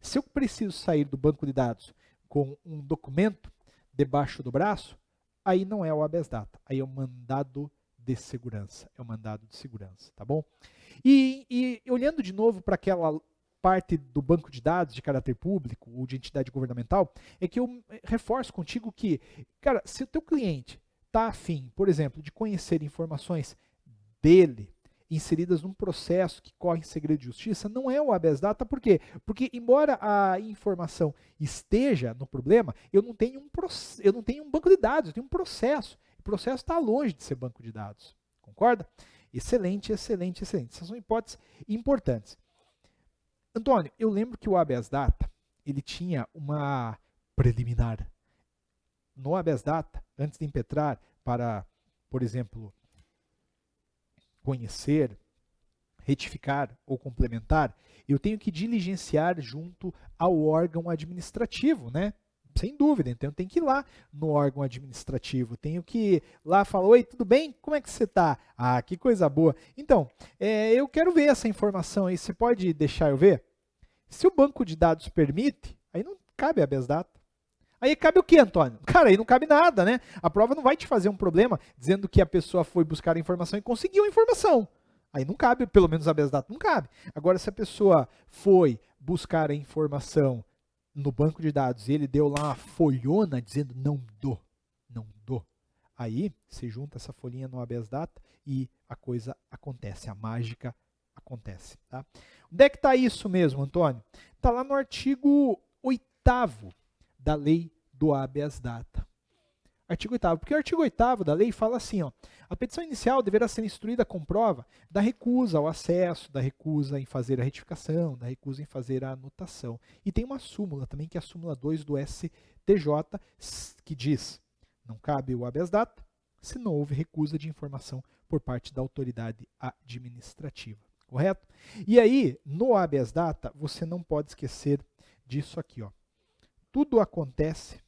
Se eu preciso sair do banco de dados com um documento debaixo do braço, aí não é o habeas data, aí é o mandado de segurança. É o mandado de segurança, tá bom? E olhando de novo para aquela parte do banco de dados de caráter público ou de entidade governamental, é que eu reforço contigo que, cara, se o teu cliente está afim, por exemplo, de conhecer informações dele inseridas num processo que corre em segredo de justiça, não é o habeas data, por quê? Porque embora a informação esteja no problema, eu não tenho um banco de dados, eu tenho um processo. O processo está longe de ser banco de dados. Concorda? Excelente, excelente, excelente. Essas são hipóteses importantes. Antônio, eu lembro que o habeas data, ele tinha uma preliminar. No habeas data, antes de impetrar para, por exemplo, conhecer, retificar ou complementar, eu tenho que diligenciar junto ao órgão administrativo, né? Sem dúvida, então eu tenho que ir lá no órgão administrativo, tenho que ir lá falar, oi, tudo bem? Como é que você está? Ah, que coisa boa. Então, eu quero ver essa informação aí, você pode deixar eu ver? Se o banco de dados permite, aí não cabe habeas data. Aí cabe o que, Antônio? Cara, aí não cabe nada, né? A prova não vai te fazer um problema dizendo que a pessoa foi buscar a informação e conseguiu a informação. Aí não cabe, pelo menos habeas data não cabe. Agora, se a pessoa foi buscar a informação no banco de dados e ele deu lá uma folhona dizendo não dou, não dou. Aí você junta essa folhinha no habeas data e a coisa acontece, a mágica acontece. Tá? Onde é que está isso mesmo, Antônio? Está lá no artigo 8º da lei do habeas data. Artigo 8º, porque o artigo 8º da lei fala assim, ó, a petição inicial deverá ser instruída com prova da recusa ao acesso, da recusa em fazer a retificação, da recusa em fazer a anotação. E tem uma súmula também, que é a súmula 2 do STJ, que diz, não cabe o habeas data se não houve recusa de informação por parte da autoridade administrativa. Correto? E aí, no habeas data, você não pode esquecer disso aqui, ó. Tudo acontece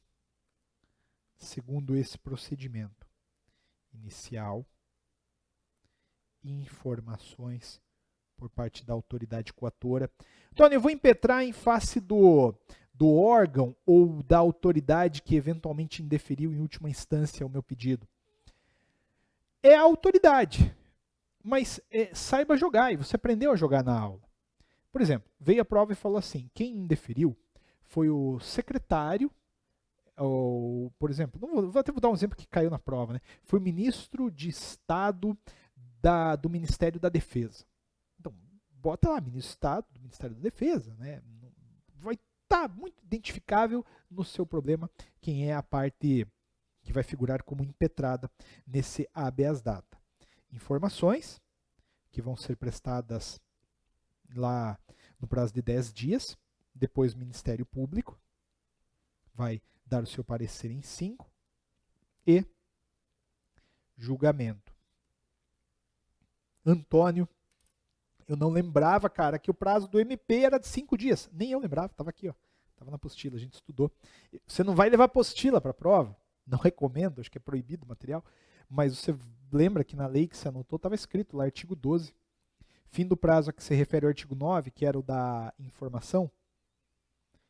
segundo esse procedimento inicial, informações por parte da autoridade coatora. Tony, eu vou impetrar em face do órgão ou da autoridade que eventualmente indeferiu em última instância o meu pedido. É a autoridade, mas saiba jogar, e você aprendeu a jogar na aula. Por exemplo, veio a prova e falou assim, quem indeferiu foi o secretário, ou, por exemplo, vou até dar um exemplo que caiu na prova, né? Foi o ministro de Estado do Ministério da Defesa. Então, bota lá, ministro de Estado do Ministério da Defesa, né? Vai estar muito identificável no seu problema quem é a parte que vai figurar como impetrada nesse habeas data. Informações que vão ser prestadas lá no prazo de 10 dias, depois o Ministério Público vai dar o seu parecer em 5 e julgamento. Antônio, eu não lembrava, cara, que o prazo do MP era de 5 dias. Nem eu lembrava, estava aqui, ó. Estava na apostila, a gente estudou. Você não vai levar apostila para a prova? Não recomendo, acho que é proibido o material. Mas você lembra que na lei que você anotou estava escrito lá, artigo 12. Fim do prazo a que se refere ao artigo 9, que era o da informação.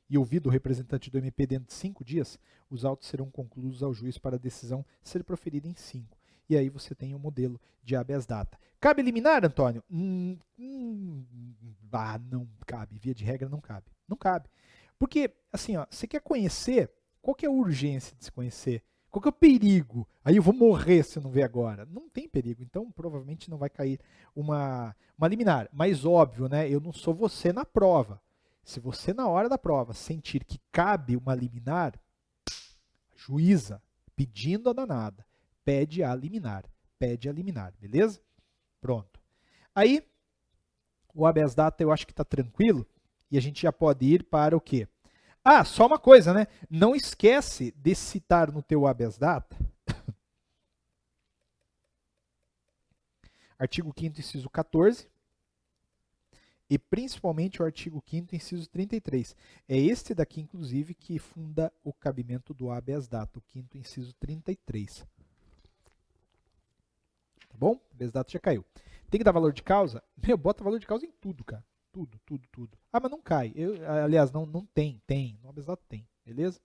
e ouvido o representante do MP dentro de 5 dias, os autos serão concluídos ao juiz para a decisão ser proferida em 5. E aí você tem o modelo de habeas data. Cabe liminar, Antônio? Não cabe. Via de regra, não cabe. Não cabe. Porque, assim, ó, você quer conhecer, qual que é a urgência de se conhecer? Qual que é o perigo? Aí eu vou morrer se eu não ver agora. Não tem perigo, então provavelmente não vai cair uma liminar. Mas óbvio, né? Eu não sou você na prova. Se você na hora da prova sentir que cabe uma liminar, juíza, pedindo a danada, pede a liminar, beleza? Pronto. Aí, o habeas data eu acho que está tranquilo e a gente já pode ir para o quê? Ah, só uma coisa, né? Não esquece de citar no teu habeas data artigo 5º, inciso 14 e principalmente o artigo 5º, inciso 33. É este daqui, inclusive, que funda o cabimento do habeas data, o 5º, inciso 33. Tá bom? O habeas data já caiu. Tem que dar valor de causa? Meu, bota valor de causa em tudo, cara. Tudo. Ah, mas não cai. Aliás, não tem. No habeas data tem, beleza?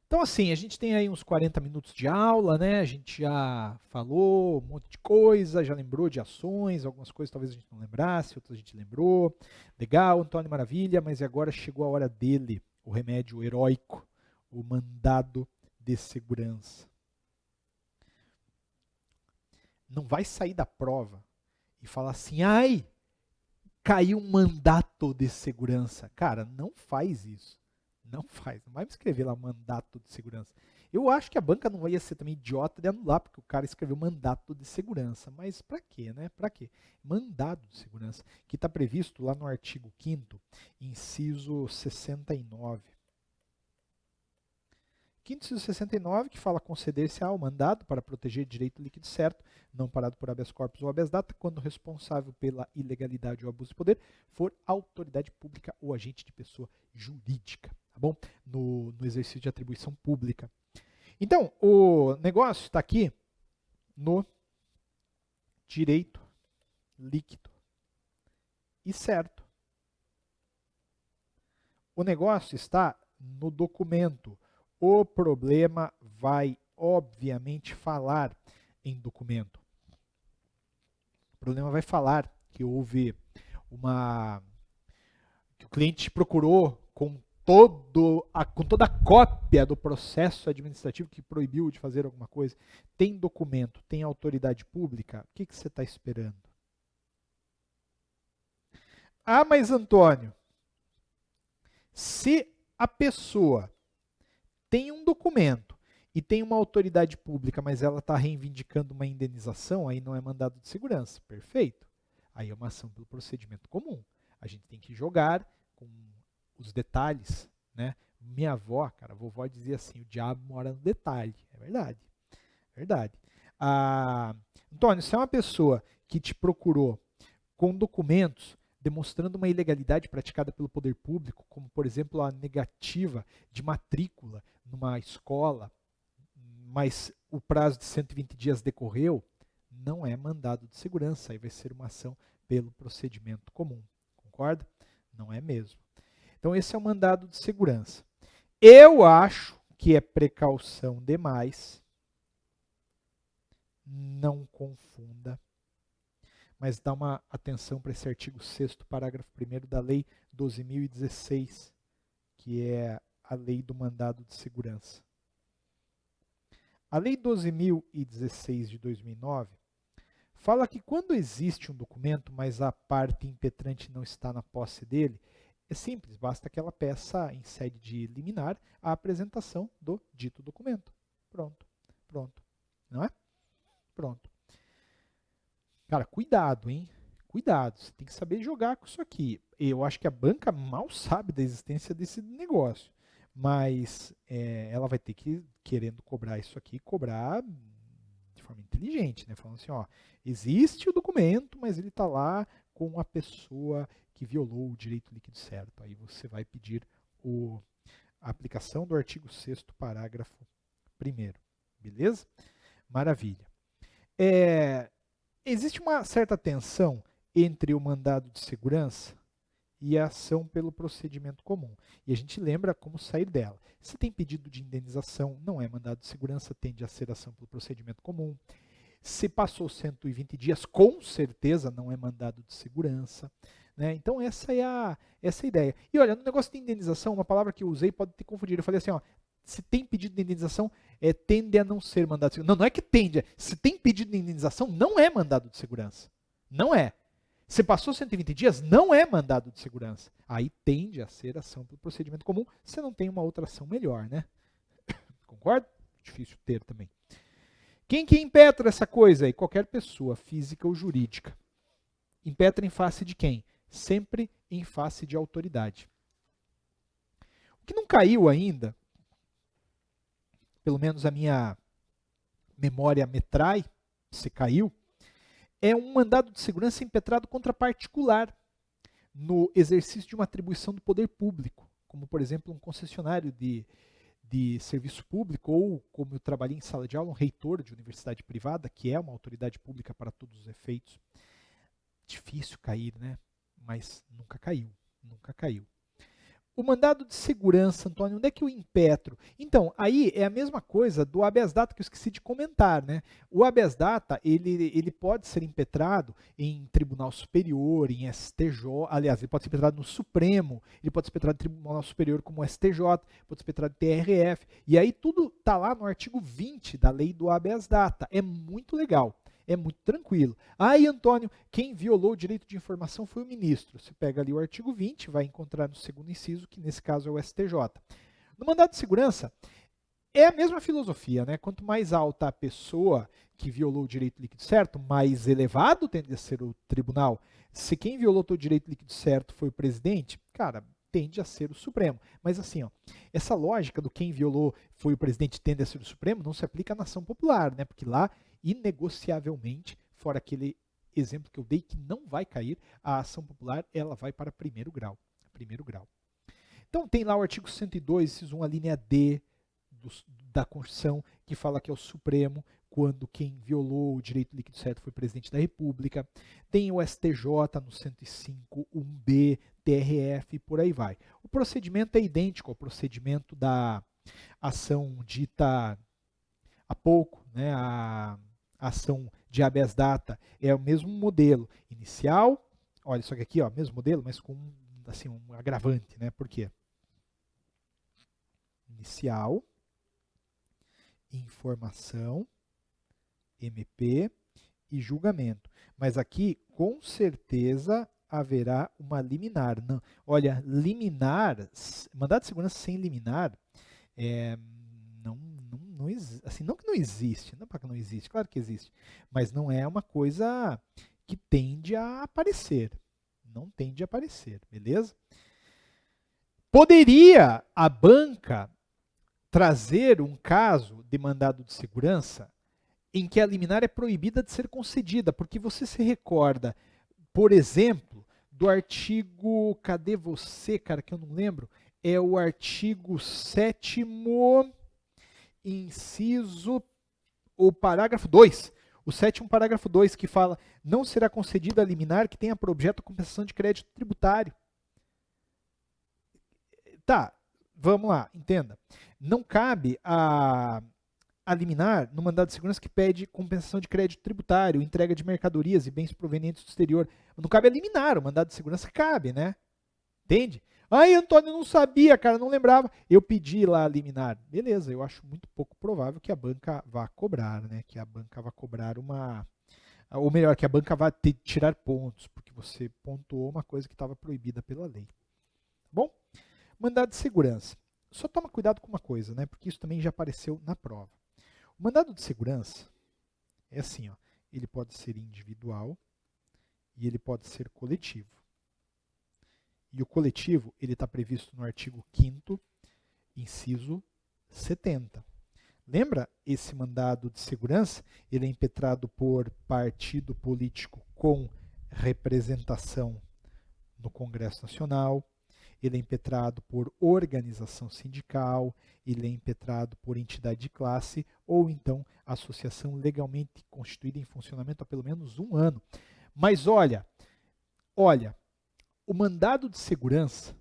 Então, assim, a gente tem aí uns 40 minutos de aula, né? A gente já falou um monte de coisa, já lembrou de ações, algumas coisas talvez a gente não lembrasse, outras a gente lembrou. Legal, Antônio, maravilha, mas agora chegou a hora dele, o remédio heróico, o mandado de segurança. Não vai sair da prova e falar assim, ai, caiu um mandato de segurança. Cara, não faz isso. Não vai me escrever lá mandato de segurança. Eu acho que a banca não ia ser também idiota de anular, porque o cara escreveu mandato de segurança. Mas para quê, né? Para quê? Mandado de segurança, que está previsto lá no artigo 5º, inciso 69. 5º, inciso 69, que fala conceder-se ao mandado para proteger direito líquido certo, não parado por habeas corpus ou habeas data, quando o responsável pela ilegalidade ou abuso de poder for autoridade pública ou agente de pessoa jurídica, tá bom? No exercício de atribuição pública. Então, o negócio está aqui no direito líquido e certo. O negócio está no documento. O problema vai, obviamente, falar em documento. O problema vai falar que houve que o cliente procurou com toda a cópia do processo administrativo que proibiu de fazer alguma coisa. Tem documento, tem autoridade pública. O que você está esperando? Ah, mas Antônio, se a pessoa tem um documento e tem uma autoridade pública, mas ela está reivindicando uma indenização, aí não é mandado de segurança. Perfeito. Aí é uma ação pelo procedimento comum. A gente tem que jogar com os detalhes, né? Minha avó, cara, a vovó dizia assim, o diabo mora no detalhe. É verdade. É verdade. Antônio, se é uma pessoa que te procurou com documentos demonstrando uma ilegalidade praticada pelo poder público, como, por exemplo, a negativa de matrícula numa escola, mas o prazo de 120 dias decorreu, não é mandado de segurança, aí vai ser uma ação pelo procedimento comum. Concorda? Não é mesmo. Então, esse é o mandado de segurança. Eu acho que é precaução demais. Não confunda. Mas dá uma atenção para esse artigo 6º, parágrafo 1º da Lei 12.016, que é a lei do mandado de segurança. A Lei 12.016 de 2009 fala que quando existe um documento, mas a parte impetrante não está na posse dele, é simples, basta que ela peça em sede de liminar a apresentação do dito documento. Pronto. Não é? Pronto. Cara, cuidado, hein? Cuidado, você tem que saber jogar com isso aqui. Eu acho que a banca mal sabe da existência desse negócio, mas ela vai ter que, querendo cobrar isso aqui, cobrar de forma inteligente, né? Falando assim, ó, existe o documento, mas ele está lá com a pessoa que violou o direito líquido certo. Aí você vai pedir a aplicação do artigo 6º, parágrafo 1º. Beleza? Maravilha. Existe uma certa tensão entre o mandado de segurança e a ação pelo procedimento comum. E a gente lembra como sair dela. Se tem pedido de indenização, não é mandado de segurança, tende a ser ação pelo procedimento comum. Se passou 120 dias, com certeza não é mandado de segurança. Né? Então essa é a ideia. E olha, no negócio de indenização, uma palavra que eu usei pode ter confundido. Eu falei assim, ó, se tem pedido de indenização, tende a não ser mandado de segurança. Não é que tende. Se tem pedido de indenização, não é mandado de segurança. Não é. Se passou 120 dias, não é mandado de segurança. Aí tende a ser ação pelo procedimento comum, se não tem uma outra ação melhor, né? Concorda? Difícil ter também. Quem que impetra essa coisa aí? Qualquer pessoa, física ou jurídica. Impetra em face de quem? Sempre em face de autoridade. O que não caiu ainda, pelo menos a minha memória me trai, se caiu, é um mandado de segurança impetrado contra particular no exercício de uma atribuição do poder público, como, por exemplo, um concessionário de serviço público, ou, como eu trabalhei em sala de aula, um reitor de universidade privada, que é uma autoridade pública para todos os efeitos. Difícil cair, né? Mas nunca caiu, nunca caiu. O mandado de segurança, Antônio, onde é que eu impetro? Então, aí é a mesma coisa do habeas data que eu esqueci de comentar, né? O habeas data, ele pode ser impetrado em Tribunal Superior, em STJ, aliás, ele pode ser impetrado no Supremo, ele pode ser impetrado em Tribunal Superior como STJ, pode ser impetrado em TRF, e aí tudo está lá no artigo 20 da lei do habeas data. É muito legal. É muito tranquilo. Aí, Antônio, quem violou o direito de informação foi o ministro. Você pega ali o artigo 20, vai encontrar no segundo inciso, que nesse caso é o STJ. No mandado de segurança, é a mesma filosofia, né? Quanto mais alta a pessoa que violou o direito líquido certo, mais elevado tende a ser o tribunal. Se quem violou o direito líquido certo foi o presidente, cara, tende a ser o Supremo. Mas assim, ó, essa lógica do quem violou foi o presidente tende a ser o Supremo não se aplica na ação popular, né? Porque lá, inegociavelmente, fora aquele exemplo que eu dei que não vai cair, a ação popular ela vai para primeiro grau. Primeiro grau. Então tem lá o artigo 102, inciso 1, a linha D da Constituição, que fala que é o Supremo quando quem violou o direito líquido certo foi o presidente da República. Tem o STJ no 105, 1B, TRF e por aí vai. O procedimento é idêntico ao procedimento da ação dita há pouco, né? A ação de habeas data é o mesmo modelo inicial. Olha, só que aqui, ó, mesmo modelo, mas com assim, um agravante, né? Por quê? Inicial, informação, MP e julgamento. Mas aqui, com certeza, haverá uma liminar. Não, olha, liminar, mandado de segurança sem liminar, assim, não que não existe, não para que não existe, claro que existe, mas não é uma coisa que tende a aparecer. Não tende a aparecer, beleza? Poderia a banca trazer um caso de mandado de segurança em que a liminar é proibida de ser concedida, porque você se recorda, por exemplo, do artigo, cadê você, cara, que eu não lembro, é o artigo 7º, inciso, o parágrafo 2, o 7º parágrafo 2, que fala, não será concedida a liminar que tenha por objeto a compensação de crédito tributário. Tá, vamos lá, entenda. Não cabe a liminar no mandado de segurança que pede compensação de crédito tributário, entrega de mercadorias e bens provenientes do exterior. Não cabe a liminar, o mandado de segurança cabe, né? Entende? Ai, Antônio, não sabia, cara, não lembrava. Eu pedi lá a liminar. Beleza, eu acho muito pouco provável que a banca vá cobrar, né? Que a banca vá cobrar uma... Ou melhor, que a banca vá tirar pontos, porque você pontuou uma coisa que estava proibida pela lei. Bom, mandado de segurança. Só toma cuidado com uma coisa, né? Porque isso também já apareceu na prova. O mandado de segurança é assim, ó, ele pode ser individual e ele pode ser coletivo. E o coletivo ele está previsto no artigo 5º, inciso 70. Lembra esse mandado de segurança? Ele é impetrado por partido político com representação no Congresso Nacional, ele é impetrado por organização sindical, ele é impetrado por entidade de classe ou então associação legalmente constituída em funcionamento há pelo menos 1 ano. Mas olha, O mandado de segurança,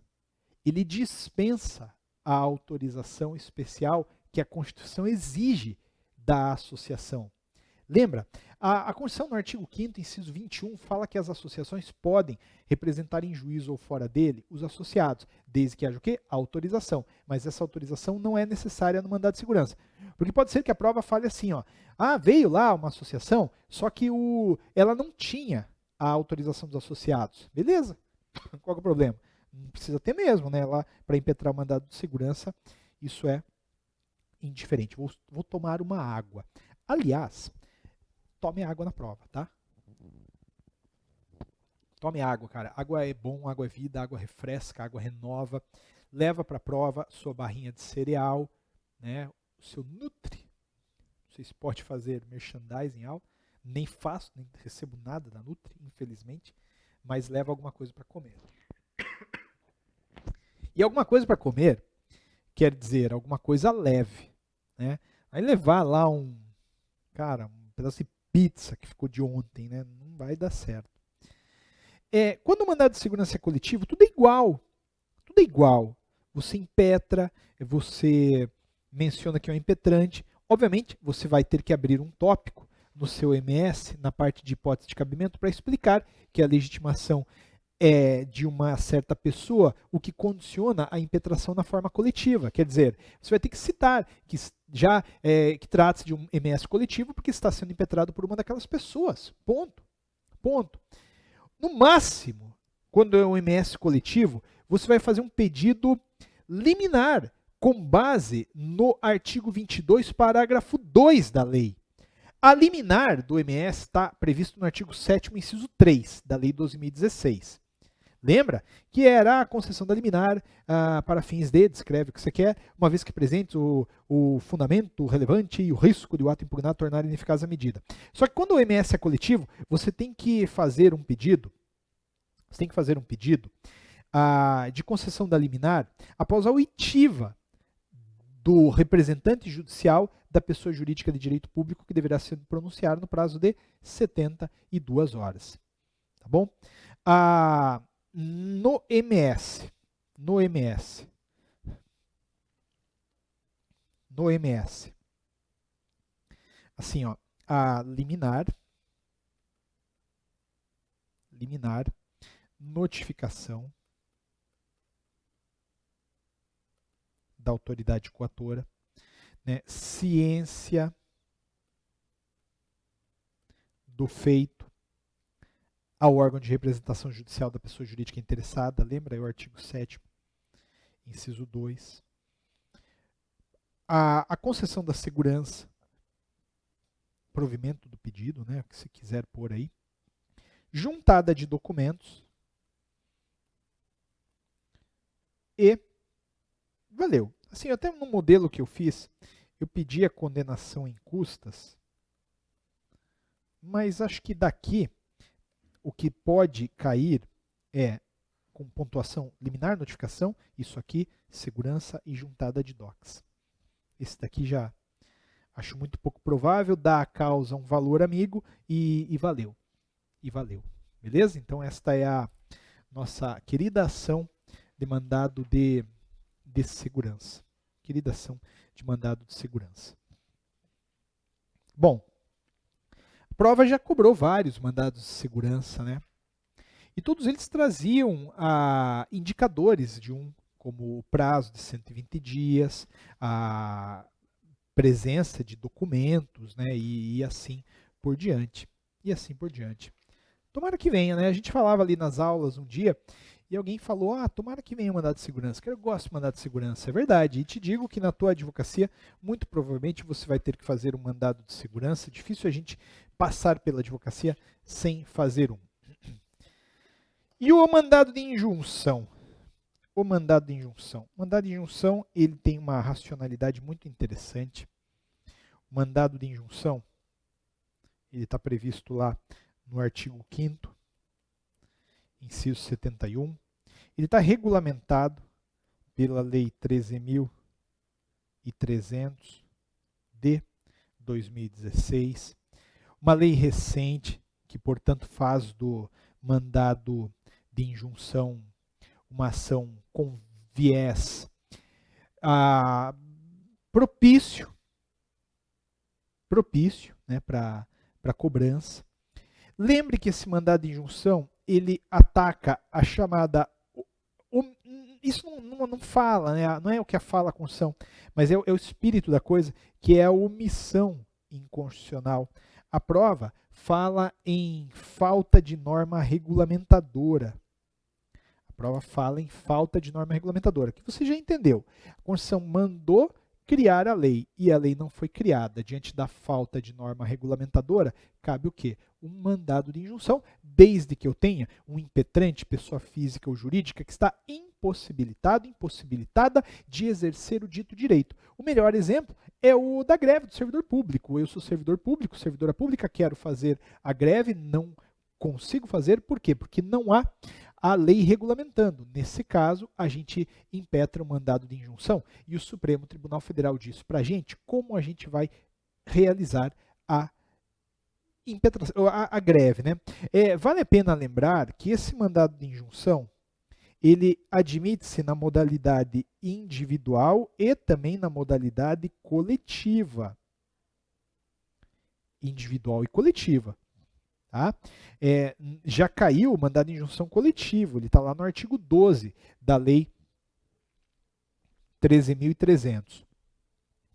ele dispensa a autorização especial que a Constituição exige da associação. Lembra? A Constituição, no artigo 5º, inciso 21, fala que as associações podem representar em juízo ou fora dele os associados, desde que haja o quê? A autorização. Mas essa autorização não é necessária no mandado de segurança. Porque pode ser que a prova fale assim, ó, veio lá uma associação, só que ela não tinha a autorização dos associados. Beleza? Qual que é o problema? Não precisa ter mesmo, né? Lá para impetrar o mandado de segurança, isso é indiferente. Vou tomar uma água. Aliás, tome água na prova, tá? Tome água, cara. Água é bom, água é vida, água refresca, água renova. Leva para a prova sua barrinha de cereal, né? O seu Nutri. Não sei se pode fazer merchandising algo. Nem faço, nem recebo nada da Nutri, infelizmente. Mas leva alguma coisa para comer. E alguma coisa para comer quer dizer alguma coisa leve, né? Aí levar lá um pedaço de pizza que ficou de ontem, né? Não vai dar certo. Quando o mandado de segurança é coletivo, tudo é igual. Tudo é igual. Você impetra, você menciona que é um impetrante. Obviamente, você vai ter que abrir um tópico no seu MS, na parte de hipótese de cabimento, para explicar que a legitimação é de uma certa pessoa, o que condiciona a impetração na forma coletiva. Quer dizer, você vai ter que citar que que trata-se de um MS coletivo porque está sendo impetrado por uma daquelas pessoas. Ponto. Ponto. No máximo, quando é um MS coletivo, você vai fazer um pedido liminar com base no artigo 22, parágrafo 2 da lei. A liminar do MS está previsto no artigo 7º, inciso 3 da Lei 12.016. Lembra que era a concessão da liminar para fins de, descreve o que você quer, uma vez que presente o fundamento relevante e o risco de o ato impugnado tornar ineficaz a medida. Só que quando o MS é coletivo, você tem que fazer um pedido, de concessão da liminar após a oitiva do representante judicial da pessoa jurídica de direito público que deverá ser pronunciado no prazo de 72 horas. Tá bom? No MS, assim, ó, a liminar, notificação da autoridade coatora, né, ciência do feito ao órgão de representação judicial da pessoa jurídica interessada, lembra? É o artigo 7º, inciso 2. A concessão da segurança, provimento do pedido, né, o que se quiser pôr aí, juntada de documentos e valeu. Assim, até no modelo que eu fiz, eu pedi a condenação em custas, mas acho que daqui o que pode cair é com pontuação liminar, notificação, isso aqui, segurança e juntada de docs. Esse daqui já acho muito pouco provável, dá à causa um valor amigo e valeu. E valeu. Beleza? Então esta é a nossa querida ação de mandado de segurança. Querida ação de mandado de segurança. Bom, a prova já cobrou vários mandados de segurança, né? E todos eles traziam indicadores de como o prazo de 120 dias, a presença de documentos, né? E assim por diante. E assim por diante. Tomara que venha, né? A gente falava ali nas aulas um dia e alguém falou, tomara que venha o mandado de segurança, que eu gosto de mandado de segurança. É verdade. E te digo que na tua advocacia, muito provavelmente você vai ter que fazer um mandado de segurança. Difícil a gente passar pela advocacia sem fazer um. E o mandado de injunção? O mandado de injunção. O mandado de injunção, ele tem uma racionalidade muito interessante. O mandado de injunção, ele está previsto lá no artigo 5º, inciso 71. Ele está regulamentado pela Lei 13.300 de 2016. Uma lei recente, que, portanto, faz do mandado de injunção, uma ação com viés propício, né, para cobrança. Lembre que esse mandado de injunção, ele ataca a chamada... Isso não fala, né? Não é o que a fala a Constituição, mas é o espírito da coisa, que é a omissão inconstitucional. A prova fala em falta de norma regulamentadora. A prova fala em falta de norma regulamentadora, que você já entendeu. A Constituição mandou criar a lei e a lei não foi criada. Diante da falta de norma regulamentadora, cabe o quê? Um mandado de injunção, desde que eu tenha um impetrante, pessoa física ou jurídica, que está impossibilitada de exercer o dito direito. O melhor exemplo é o da greve do servidor público. Eu sou servidor público, servidora pública, quero fazer a greve, não consigo fazer, por quê? Porque não há a lei regulamentando. Nesse caso, a gente impetra o mandado de injunção e o Supremo Tribunal Federal diz para a gente como a gente vai realizar a greve, né? Vale a pena lembrar que esse mandado de injunção, ele admite-se na modalidade individual e também na modalidade coletiva. Individual e coletiva. Tá? Já caiu o mandado de injunção coletivo, ele está lá no artigo 12 da Lei 13.300.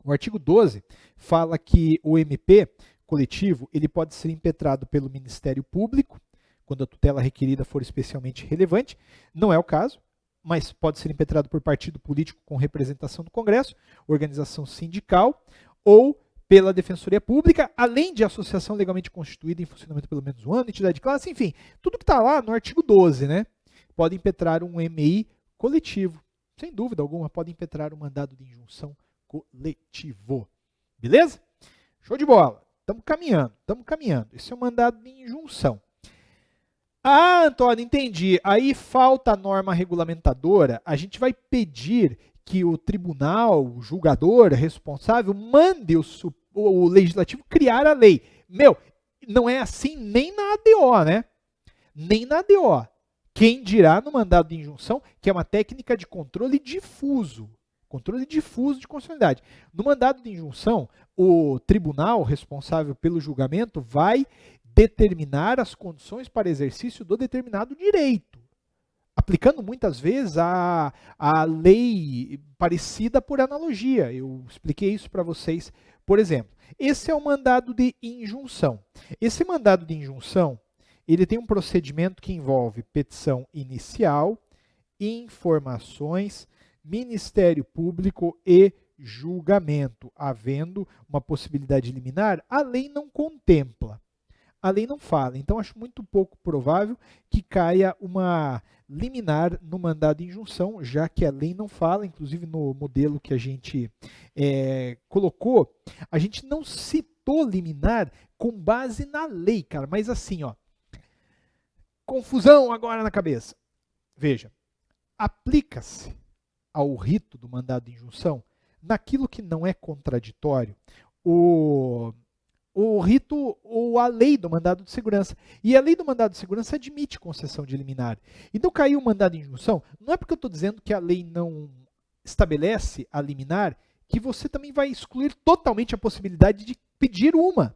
O artigo 12 fala que o MP coletivo ele pode ser impetrado pelo Ministério Público, quando a tutela requerida for especialmente relevante. Não é o caso, mas pode ser impetrado por partido político com representação no Congresso, organização sindical ou pela Defensoria Pública, além de associação legalmente constituída em funcionamento pelo menos um ano, entidade de classe, enfim, tudo que está lá no artigo 12, né? Pode impetrar um MI coletivo. Sem dúvida alguma, pode impetrar um mandado de injunção coletivo. Beleza? Show de bola. Estamos caminhando. Esse é o mandado de injunção. Ah, Antônio, entendi. Aí falta a norma regulamentadora. A gente vai pedir que o tribunal, o julgador responsável, mande o legislativo criar a lei. Não é assim nem na ADO, né? Nem na ADO. Quem dirá no mandado de injunção, que é uma técnica de controle difuso. Controle difuso de constitucionalidade. No mandado de injunção, o tribunal responsável pelo julgamento vai determinar as condições para exercício do determinado direito, aplicando muitas vezes a lei parecida por analogia. Eu expliquei isso para vocês. Por exemplo, esse é o mandado de injunção. Esse mandado de injunção, ele tem um procedimento que envolve petição inicial, informações, Ministério Público e julgamento. Havendo uma possibilidade liminar, a lei não contempla. A lei não fala, então acho muito pouco provável que caia uma liminar no mandado de injunção, já que a lei não fala. Inclusive no modelo que a gente colocou, a gente não citou liminar com base na lei, cara, mas assim, ó, confusão agora na cabeça. Veja, aplica-se ao rito do mandado de injunção naquilo que não é contraditório, o rito ou a lei do mandado de segurança. E a lei do mandado de segurança admite concessão de liminar. Então caiu o mandado de injunção, não é porque eu estou dizendo que a lei não estabelece a liminar, que você também vai excluir totalmente a possibilidade de pedir uma.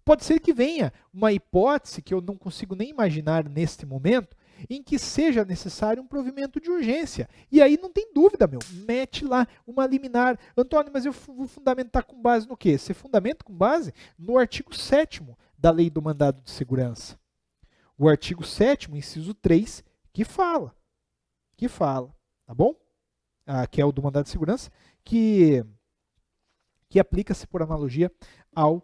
Pode ser que venha uma hipótese que eu não consigo nem imaginar neste momento, em que seja necessário um provimento de urgência. E aí não tem dúvida, mete lá uma liminar. Antônio, mas eu vou fundamentar com base no quê? Você fundamenta com base no artigo 7º da Lei do Mandado de Segurança. O artigo 7º, inciso 3, que fala, tá bom? Que é o do mandado de segurança, que aplica-se por analogia ao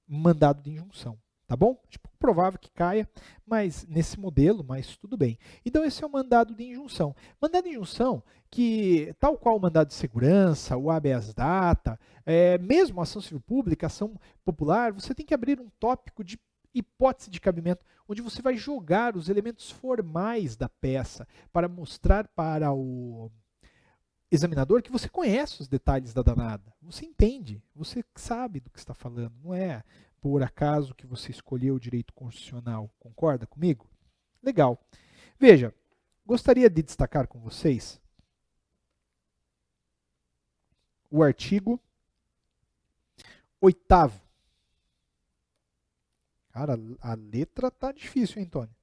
mandado de injunção. Tá bom? É pouco provável que caia, mas nesse modelo, mas tudo bem. Então esse é o mandado de injunção. Mandado de injunção que, tal qual o mandado de segurança, o habeas data, mesmo a ação civil pública, ação popular, você tem que abrir um tópico de hipótese de cabimento, onde você vai jogar os elementos formais da peça para mostrar para o examinador que você conhece os detalhes da danada. Você entende, você sabe do que está falando, não é por acaso que você escolheu o direito constitucional. Concorda comigo? Legal. Veja, gostaria de destacar com vocês o artigo 8º. Cara, a letra tá difícil, hein, Antônio?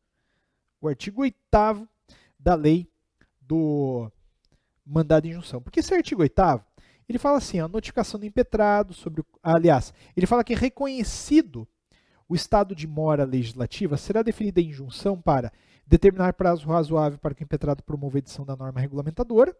O artigo 8º da lei do mandado de injunção. Porque esse artigo 8º, ele fala assim, a notificação do impetrado sobre... Aliás, ele fala que reconhecido o estado de mora legislativa, será definida a injunção para determinar prazo razoável para que o impetrado promova a edição da norma regulamentadora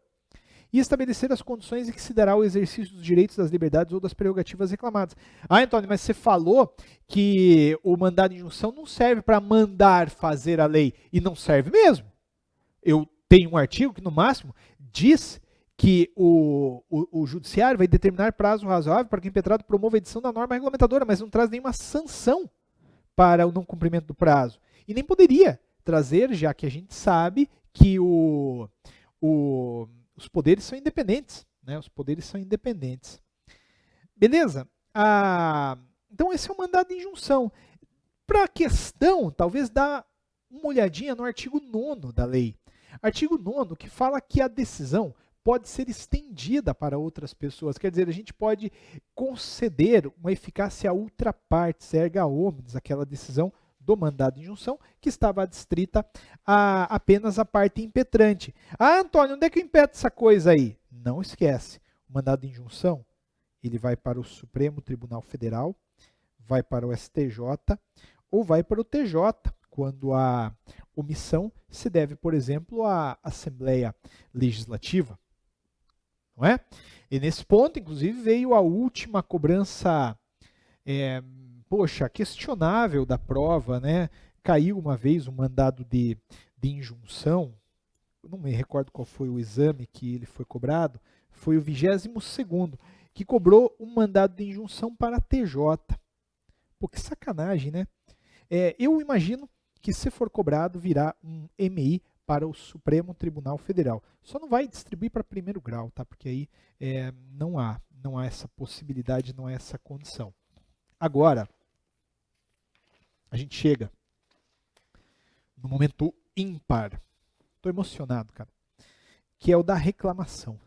e estabelecer as condições em que se dará o exercício dos direitos, das liberdades ou das prerrogativas reclamadas. Ah, Antônio, mas você falou que o mandado de injunção não serve para mandar fazer a lei. E não serve mesmo. Eu tenho um artigo que, no máximo, diz que o judiciário vai determinar prazo razoável para que o impetrado promova a edição da norma regulamentadora, mas não traz nenhuma sanção para o não cumprimento do prazo. E nem poderia trazer, já que a gente sabe que os poderes são independentes. Né? Os poderes são independentes. Beleza? Então, esse é o mandado de injunção. Para a questão, talvez dá uma olhadinha no artigo 9º da lei. Artigo 9º que fala que a decisão pode ser estendida para outras pessoas. Quer dizer, a gente pode conceder uma eficácia ultra partes, erga omnes, aquela decisão do mandado de injunção que estava adstrita a apenas a parte impetrante. Ah, Antônio, onde é que eu impeto essa coisa aí? Não esquece, o mandado de injunção ele vai para o Supremo Tribunal Federal, vai para o STJ ou vai para o TJ, quando a omissão se deve, por exemplo, à Assembleia Legislativa. Não é? E nesse ponto, inclusive, veio a última cobrança questionável da prova, né? Caiu uma vez um mandado de injunção, eu não me recordo qual foi o exame que ele foi cobrado, foi o 22º, que cobrou um mandado de injunção para a TJ. Pô, que sacanagem, né? Eu imagino que se for cobrado, virá um MI para o Supremo Tribunal Federal. Só não vai distribuir para primeiro grau, tá? Porque aí não há essa possibilidade, não há essa condição. Agora, a gente chega no momento ímpar. Estou emocionado, cara. Que é o da reclamação.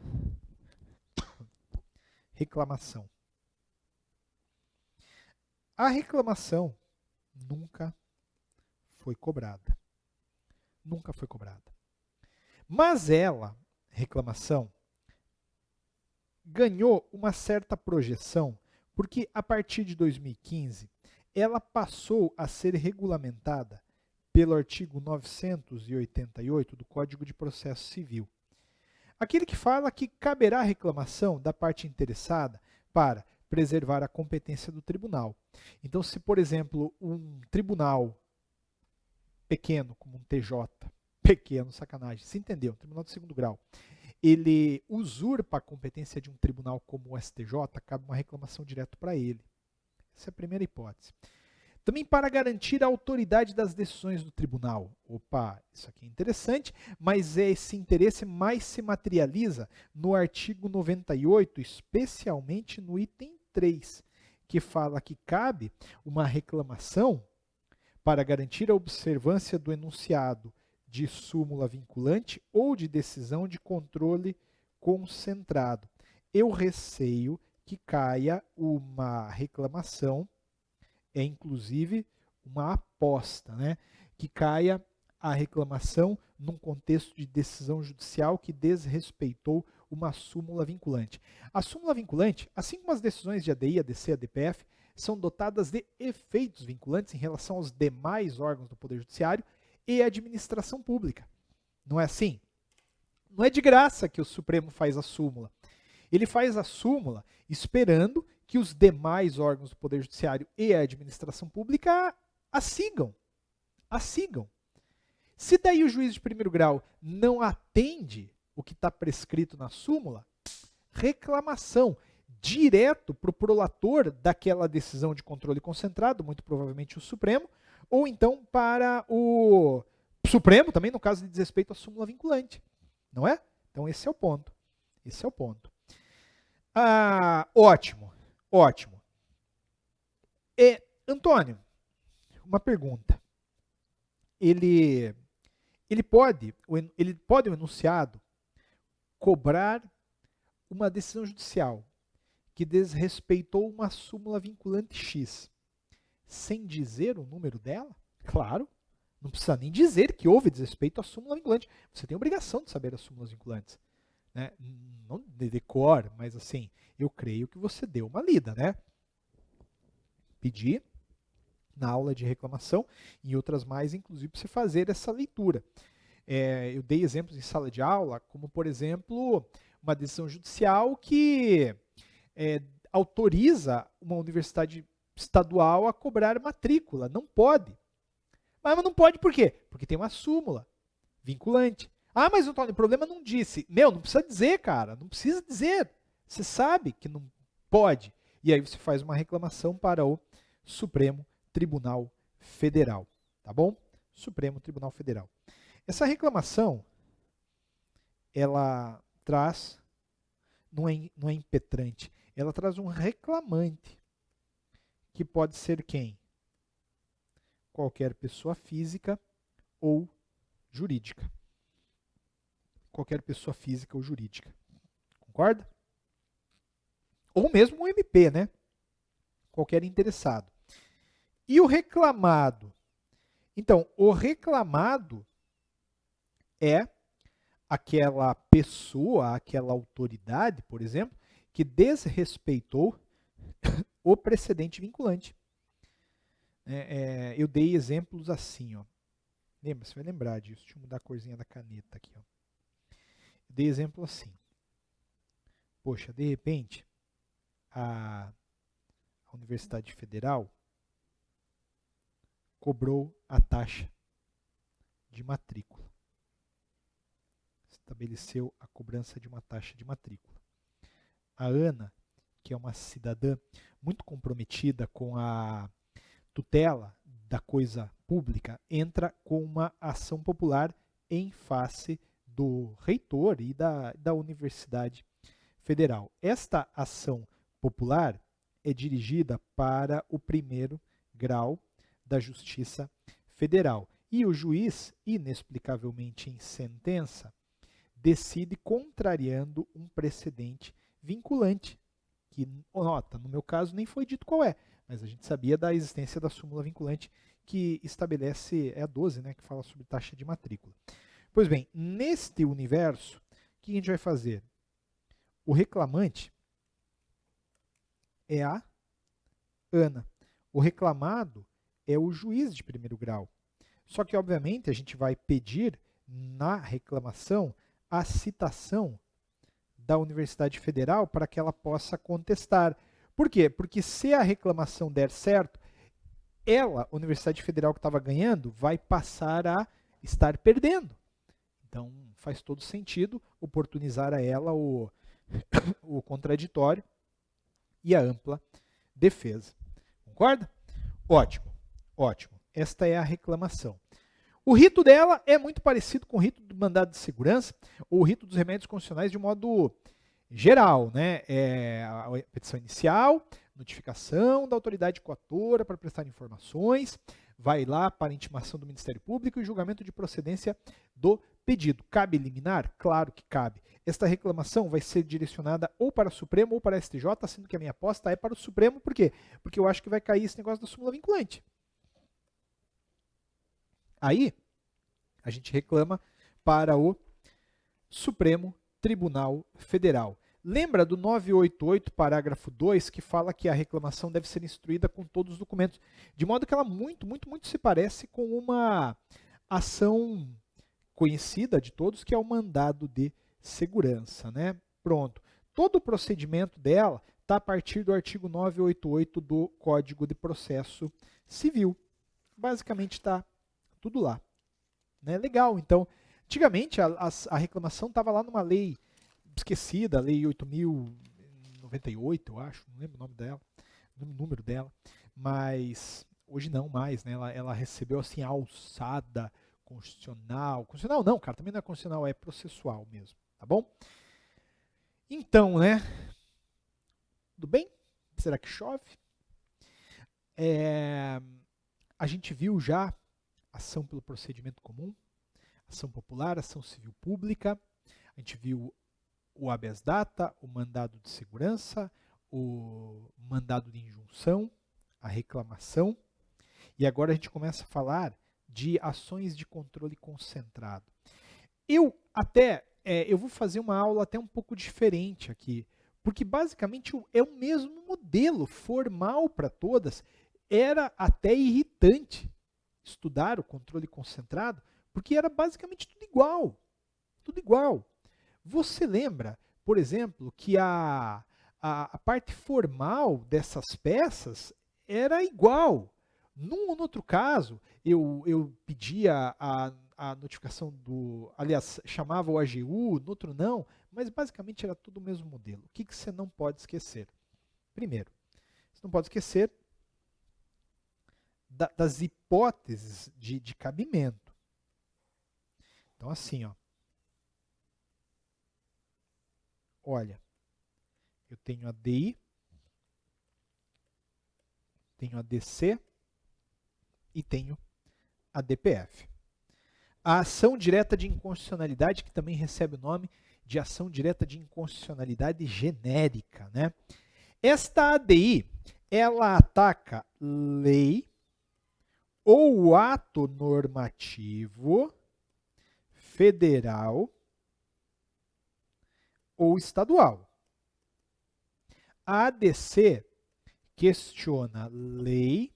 Reclamação. A reclamação nunca foi cobrada. Nunca foi cobrada. Mas ela, reclamação, ganhou uma certa projeção, porque a partir de 2015, ela passou a ser regulamentada pelo artigo 988 do Código de Processo Civil. Aquele que fala que caberá reclamação da parte interessada para preservar a competência do tribunal. Então, se, por exemplo, um tribunal pequeno, como um TJ, pequeno, sacanagem, se entendeu, um tribunal de segundo grau, ele usurpa a competência de um tribunal como o STJ, cabe uma reclamação direto para ele. Essa é a primeira hipótese. Também para garantir a autoridade das decisões do tribunal. Opa, isso aqui é interessante, mas esse interesse mais se materializa no artigo 98, especialmente no item 3, que fala que cabe uma reclamação para garantir a observância do enunciado de súmula vinculante ou de decisão de controle concentrado. Eu receio que caia uma reclamação, inclusive uma aposta, né? Que caia a reclamação num contexto de decisão judicial que desrespeitou uma súmula vinculante. A súmula vinculante, assim como as decisões de ADI, ADC, ADPF, são dotadas de efeitos vinculantes em relação aos demais órgãos do Poder Judiciário e administração pública. Não é assim? Não é de graça que o Supremo faz a súmula. Ele faz a súmula esperando que os demais órgãos do Poder Judiciário e a administração pública a sigam. A sigam. Se daí o juiz de primeiro grau não atende o que está prescrito na súmula, reclamação direto para o prolator daquela decisão de controle concentrado, muito provavelmente o Supremo, ou então para o Supremo, também no caso de desrespeito à súmula vinculante. Não é? Então esse é o ponto. Esse é o ponto. Ótimo. Ótimo. Antônio, uma pergunta. ele pode o enunciado cobrar uma decisão judicial que desrespeitou uma súmula vinculante X, sem dizer o número dela? Claro, não precisa nem dizer que houve desrespeito à súmula vinculante. Você tem a obrigação de saber as súmulas vinculantes, né? Não de decor, mas assim, eu creio que você deu uma lida, né? Pedir na aula de reclamação e outras mais, inclusive, para você fazer essa leitura. Eu dei exemplos em sala de aula, como, por exemplo, uma decisão judicial que autoriza uma universidade estadual a cobrar matrícula. Não pode. Mas não pode por quê? Porque tem uma súmula vinculante. Ah, mas Antônio, o problema não disse. Não precisa dizer, cara. Não precisa dizer. Você sabe que não pode. E aí você faz uma reclamação para o Supremo Tribunal Federal. Tá bom? Supremo Tribunal Federal. Essa reclamação, ela traz, não é impetrante, ela traz um reclamante, que pode ser quem? Qualquer pessoa física ou jurídica. Qualquer pessoa física ou jurídica. Concorda? Ou mesmo um MP, né? Qualquer interessado. E o reclamado? Então, o reclamado é aquela pessoa, aquela autoridade, por exemplo, que desrespeitou o precedente vinculante. Eu dei exemplos assim, ó. Lembra? Você vai lembrar disso. Deixa eu mudar a corzinha da caneta aqui, ó. Eu dei exemplo assim. Poxa, de repente, a Universidade Federal cobrou a taxa de matrícula. Estabeleceu a cobrança de uma taxa de matrícula. A Ana, que é uma cidadã muito comprometida com a tutela da coisa pública, entra com uma ação popular em face do reitor e da Universidade Federal. Esta ação popular é dirigida para o primeiro grau da Justiça Federal. E o juiz, inexplicavelmente em sentença, decide contrariando um precedente vinculante, que, nota, no meu caso nem foi dito qual é, mas a gente sabia da existência da súmula vinculante que estabelece, é a 12, né, que fala sobre taxa de matrícula. Pois bem, neste universo, o que a gente vai fazer? O reclamante é a Ana. O reclamado é o juiz de primeiro grau. Só que, obviamente, a gente vai pedir na reclamação a citação da Universidade Federal para que ela possa contestar. Por quê? Porque se a reclamação der certo, ela, a Universidade Federal que estava ganhando, vai passar a estar perdendo. Então, faz todo sentido oportunizar a ela o contraditório e a ampla defesa. Concorda? Ótimo, ótimo. Esta é a reclamação. O rito dela é muito parecido com o rito do mandado de segurança ou o rito dos remédios constitucionais de modo geral, né? A petição inicial, notificação da autoridade coatora para prestar informações, vai lá para a intimação do Ministério Público e julgamento de procedência do pedido. Cabe liminar? Claro que cabe. Esta reclamação vai ser direcionada ou para o Supremo ou para a STJ, sendo que a minha aposta é para o Supremo. Por quê? Porque eu acho que vai cair esse negócio da súmula vinculante. Aí, a gente reclama para o Supremo Tribunal Federal. Lembra do 988, parágrafo 2, que fala que a reclamação deve ser instruída com todos os documentos, de modo que ela muito se parece com uma ação conhecida de todos, que é o mandado de segurança, né? Pronto. Todo o procedimento dela está a partir do artigo 988 do Código de Processo Civil. Basicamente está tudo lá. Né? Legal. Então, antigamente a reclamação estava lá numa lei esquecida, a lei 8.098, eu acho, não lembro o nome dela, o número dela, mas hoje não mais, né? Ela recebeu assim a alçada constitucional. Constitucional não, cara, também não é constitucional, é processual mesmo, tá bom? Então, né? Tudo bem? Será que chove? A gente viu já ação pelo procedimento comum, ação popular, ação civil pública, a gente viu o habeas data, o mandado de segurança, o mandado de injunção, a reclamação, e agora a gente começa a falar de ações de controle concentrado. Eu vou fazer uma aula até um pouco diferente aqui, porque basicamente é o mesmo modelo formal para todas. Era até irritante estudar o controle concentrado, porque era basicamente tudo igual. Tudo igual. Você lembra, por exemplo, que a parte formal dessas peças era igual. Num ou no outro caso, eu pedia a notificação aliás, chamava o AGU, no outro não, mas basicamente era tudo o mesmo modelo. O que você não pode esquecer? Primeiro, você não pode esquecer das hipóteses de cabimento. Então, assim, ó. Olha, eu tenho a DI, tenho a DC e tenho a DPF. A ação direta de inconstitucionalidade, que também recebe o nome de ação direta de inconstitucionalidade genérica, né? Esta ADI, ela ataca lei ou ato normativo federal ou estadual. A ADC questiona lei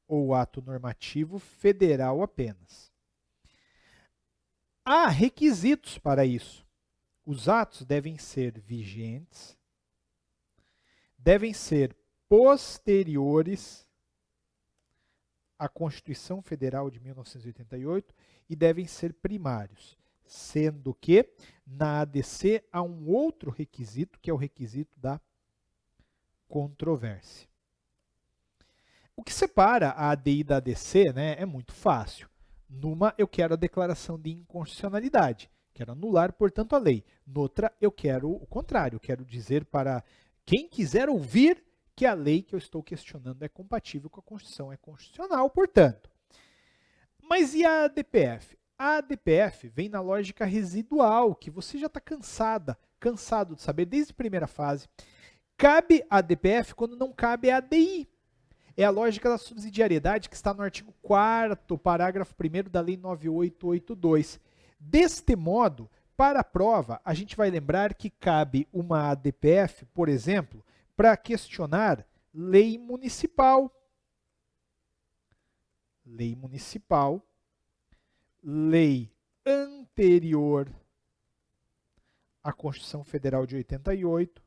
ou ato normativo federal apenas. Há requisitos para isso. Os atos devem ser vigentes, devem ser posteriores à Constituição Federal de 1988 e devem ser primários, sendo que na ADC há um outro requisito, que é o requisito da controvérsia. O que separa a ADI da ADC, né, é muito fácil. Numa, eu quero a declaração de inconstitucionalidade, quero anular, portanto, a lei. Noutra, eu quero o contrário, eu quero dizer para quem quiser ouvir que a lei que eu estou questionando é compatível com a Constituição, é constitucional, portanto. Mas e a ADPF? A ADPF vem na lógica residual, que você já está cansado de saber desde a primeira fase. Cabe a ADPF quando não cabe a ADI. É a lógica da subsidiariedade que está no artigo 4º, parágrafo 1º da Lei 9882. Deste modo, para a prova, a gente vai lembrar que cabe uma ADPF, por exemplo, para questionar lei municipal. Lei municipal, lei anterior à Constituição Federal de 88,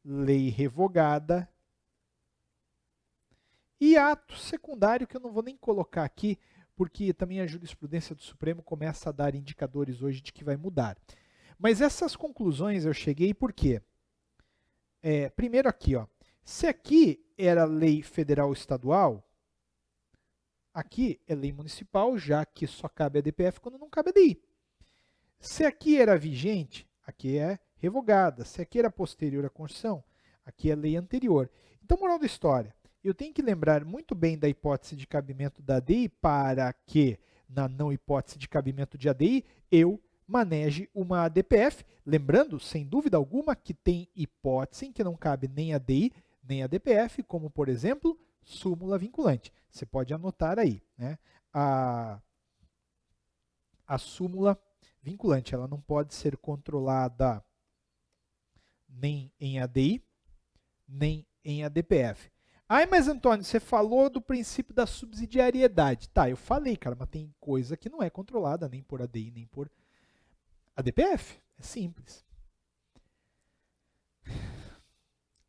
lei revogada, e ato secundário, que eu não vou nem colocar aqui, porque também a jurisprudência do Supremo começa a dar indicadores hoje de que vai mudar. Mas essas conclusões eu cheguei por quê? Primeiro aqui, ó, se aqui era lei federal ou estadual, aqui é lei municipal, já que só cabe a DPF quando não cabe a DI. Se aqui era vigente, aqui é revogada. Se aqui era posterior à Constituição, aqui é lei anterior. Então, moral da história, eu tenho que lembrar muito bem da hipótese de cabimento da ADI para que, na não hipótese de cabimento de ADI, eu maneje uma ADPF, lembrando, sem dúvida alguma, que tem hipótese em que não cabe nem ADI, nem ADPF, como, por exemplo, súmula vinculante. Você pode anotar aí, né? A súmula vinculante, ela não pode ser controlada nem em ADI, nem em ADPF. Ai, mas Antônio, você falou do princípio da subsidiariedade. Tá, eu falei, cara, mas tem coisa que não é controlada nem por ADI, nem por ADPF. É simples.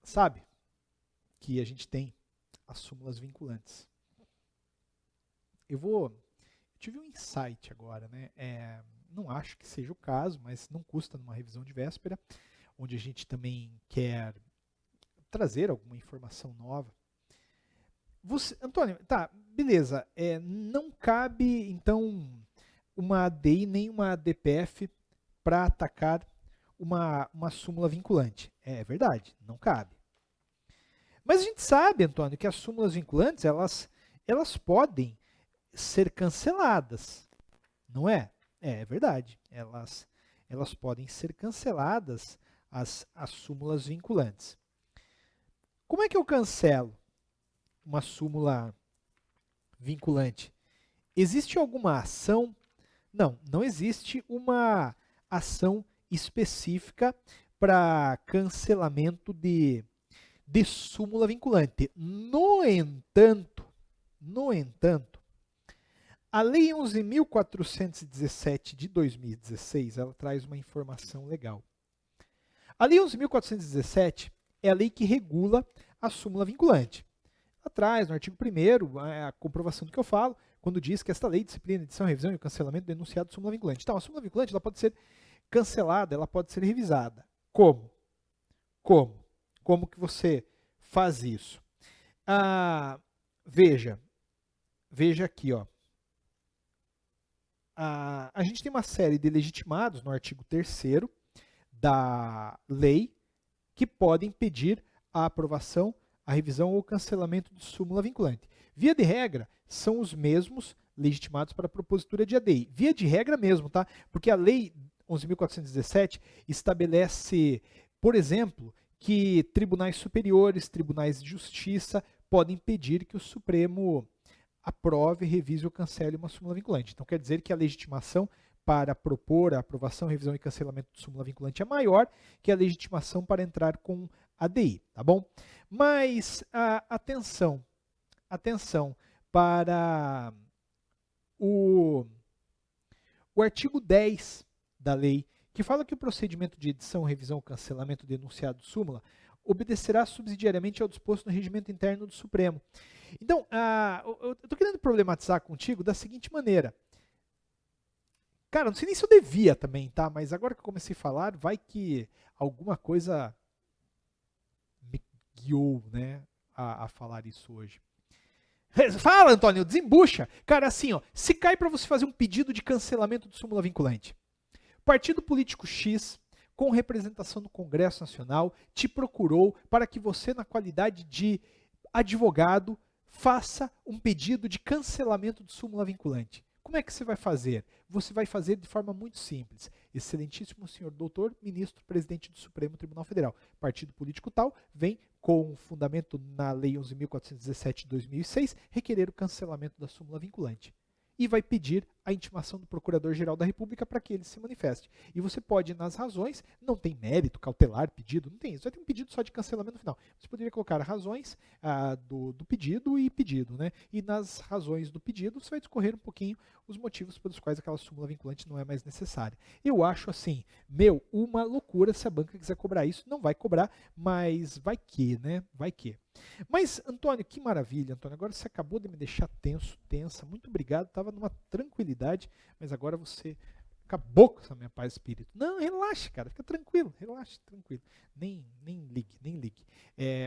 Sabe que a gente tem as súmulas vinculantes. Eu tive um insight agora, né? Não acho que seja o caso, mas não custa numa revisão de véspera, onde a gente também quer trazer alguma informação nova. Antônio, tá, beleza. Não cabe, então, uma ADI nem uma ADPF para atacar uma súmula vinculante. É verdade, não cabe. Mas a gente sabe, Antônio, que as súmulas vinculantes, elas podem ser canceladas. não é? É verdade. Elas podem ser canceladas, as súmulas vinculantes. Como é que eu cancelo uma súmula vinculante? Existe alguma ação? Não, não existe uma ação específica para cancelamento de súmula vinculante. No entanto, a Lei 11.417 de 2016, ela traz uma informação legal. A Lei 11.417 é a lei que regula a súmula vinculante. Ela traz, no artigo 1º, a comprovação do que eu falo, quando diz que esta lei disciplina a edição, revisão e o cancelamento do enunciado de súmula vinculante. Então, a súmula vinculante ela pode ser cancelada, ela pode ser revisada. Como? Como que você faz isso? Veja aqui, ó. A gente tem uma série de legitimados no artigo 3º da lei que podem pedir a aprovação, a revisão ou cancelamento de súmula vinculante. Via de regra, são os mesmos legitimados para a propositura de ADI. Via de regra mesmo, tá? Porque a lei 11.417 estabelece, por exemplo, que tribunais superiores, tribunais de justiça podem pedir que o Supremo aprove, revise ou cancele uma súmula vinculante. Então quer dizer que a legitimação para propor a aprovação, revisão e cancelamento de súmula vinculante é maior que a legitimação para entrar com ADI, tá bom? Mas atenção para o artigo 10 da lei, que fala que o procedimento de edição, revisão ou cancelamento do enunciado de súmula obedecerá subsidiariamente ao disposto no regimento interno do Supremo. Então, eu estou querendo problematizar contigo da seguinte maneira. Cara, não sei nem se eu devia também, tá? Mas agora que eu comecei a falar, vai que alguma coisa me guiou, né, a falar isso hoje. Fala, Antônio, desembucha. Cara, assim, ó, se cai para você fazer um pedido de cancelamento de súmula vinculante, partido político X, com representação do Congresso Nacional, te procurou para que você, na qualidade de advogado, faça um pedido de cancelamento de súmula vinculante. Como é que você vai fazer? Você vai fazer de forma muito simples. Excelentíssimo senhor doutor, ministro, presidente do Supremo Tribunal Federal. Partido político tal, vem com fundamento na Lei 11.417 de 2006, requerer o cancelamento da súmula vinculante. E vai pedir a intimação do Procurador-Geral da República para que ele se manifeste. E você pode, nas razões, não tem mérito cautelar pedido, não tem isso, vai ter um pedido só de cancelamento no final. Você poderia colocar razões do pedido e pedido, né? E nas razões do pedido, você vai discorrer um pouquinho os motivos pelos quais aquela súmula vinculante não é mais necessária. Eu acho assim, uma loucura se a banca quiser cobrar isso, não vai cobrar, mas vai que, né? Vai que. Mas, Antônio, que maravilha, Antônio. Agora você acabou de me deixar tensa. Muito obrigado. Estava numa tranquilidade, mas agora você acabou com essa minha paz de espírito. Não, relaxa, cara. Fica tranquilo. Relaxa, tranquilo. Nem ligue.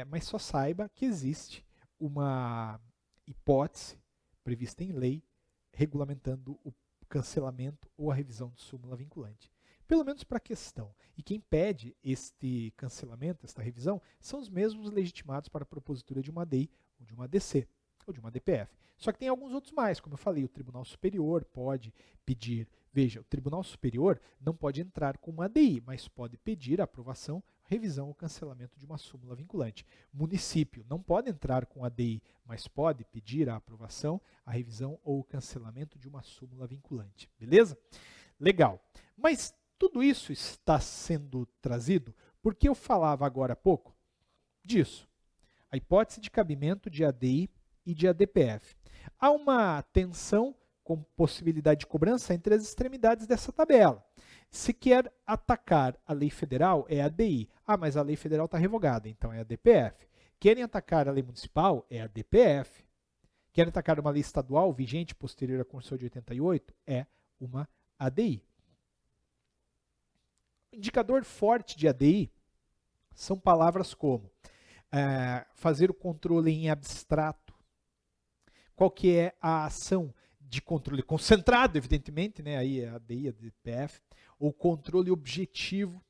Mas só saiba que existe uma hipótese prevista em lei regulamentando o cancelamento ou a revisão de súmula vinculante. Pelo menos para a questão. E quem pede este cancelamento, esta revisão, são os mesmos legitimados para a propositura de uma ADI, ou de uma ADC, ou de uma DPF. Só que tem alguns outros mais, como eu falei, o Tribunal Superior pode pedir. Veja, o Tribunal Superior não pode entrar com uma ADI, mas pode pedir a aprovação, revisão ou cancelamento de uma súmula vinculante. Município não pode entrar com ADI, mas pode pedir a aprovação, a revisão ou o cancelamento de uma súmula vinculante. Beleza? Legal. Mas tudo isso está sendo trazido porque eu falava agora há pouco disso. A hipótese de cabimento de ADI e de ADPF. Há uma tensão com possibilidade de cobrança entre as extremidades dessa tabela. Se quer atacar a lei federal, é a ADI. Mas a lei federal está revogada, então é a DPF. Querem atacar a lei municipal, é a DPF. Querem atacar uma lei estadual vigente posterior à Constituição de 88, é uma ADI. Indicador forte de ADI são palavras como fazer o controle em abstrato, qual que é a ação de controle concentrado, evidentemente, né? Aí é a ADI, a DPF, ou controle objetivo.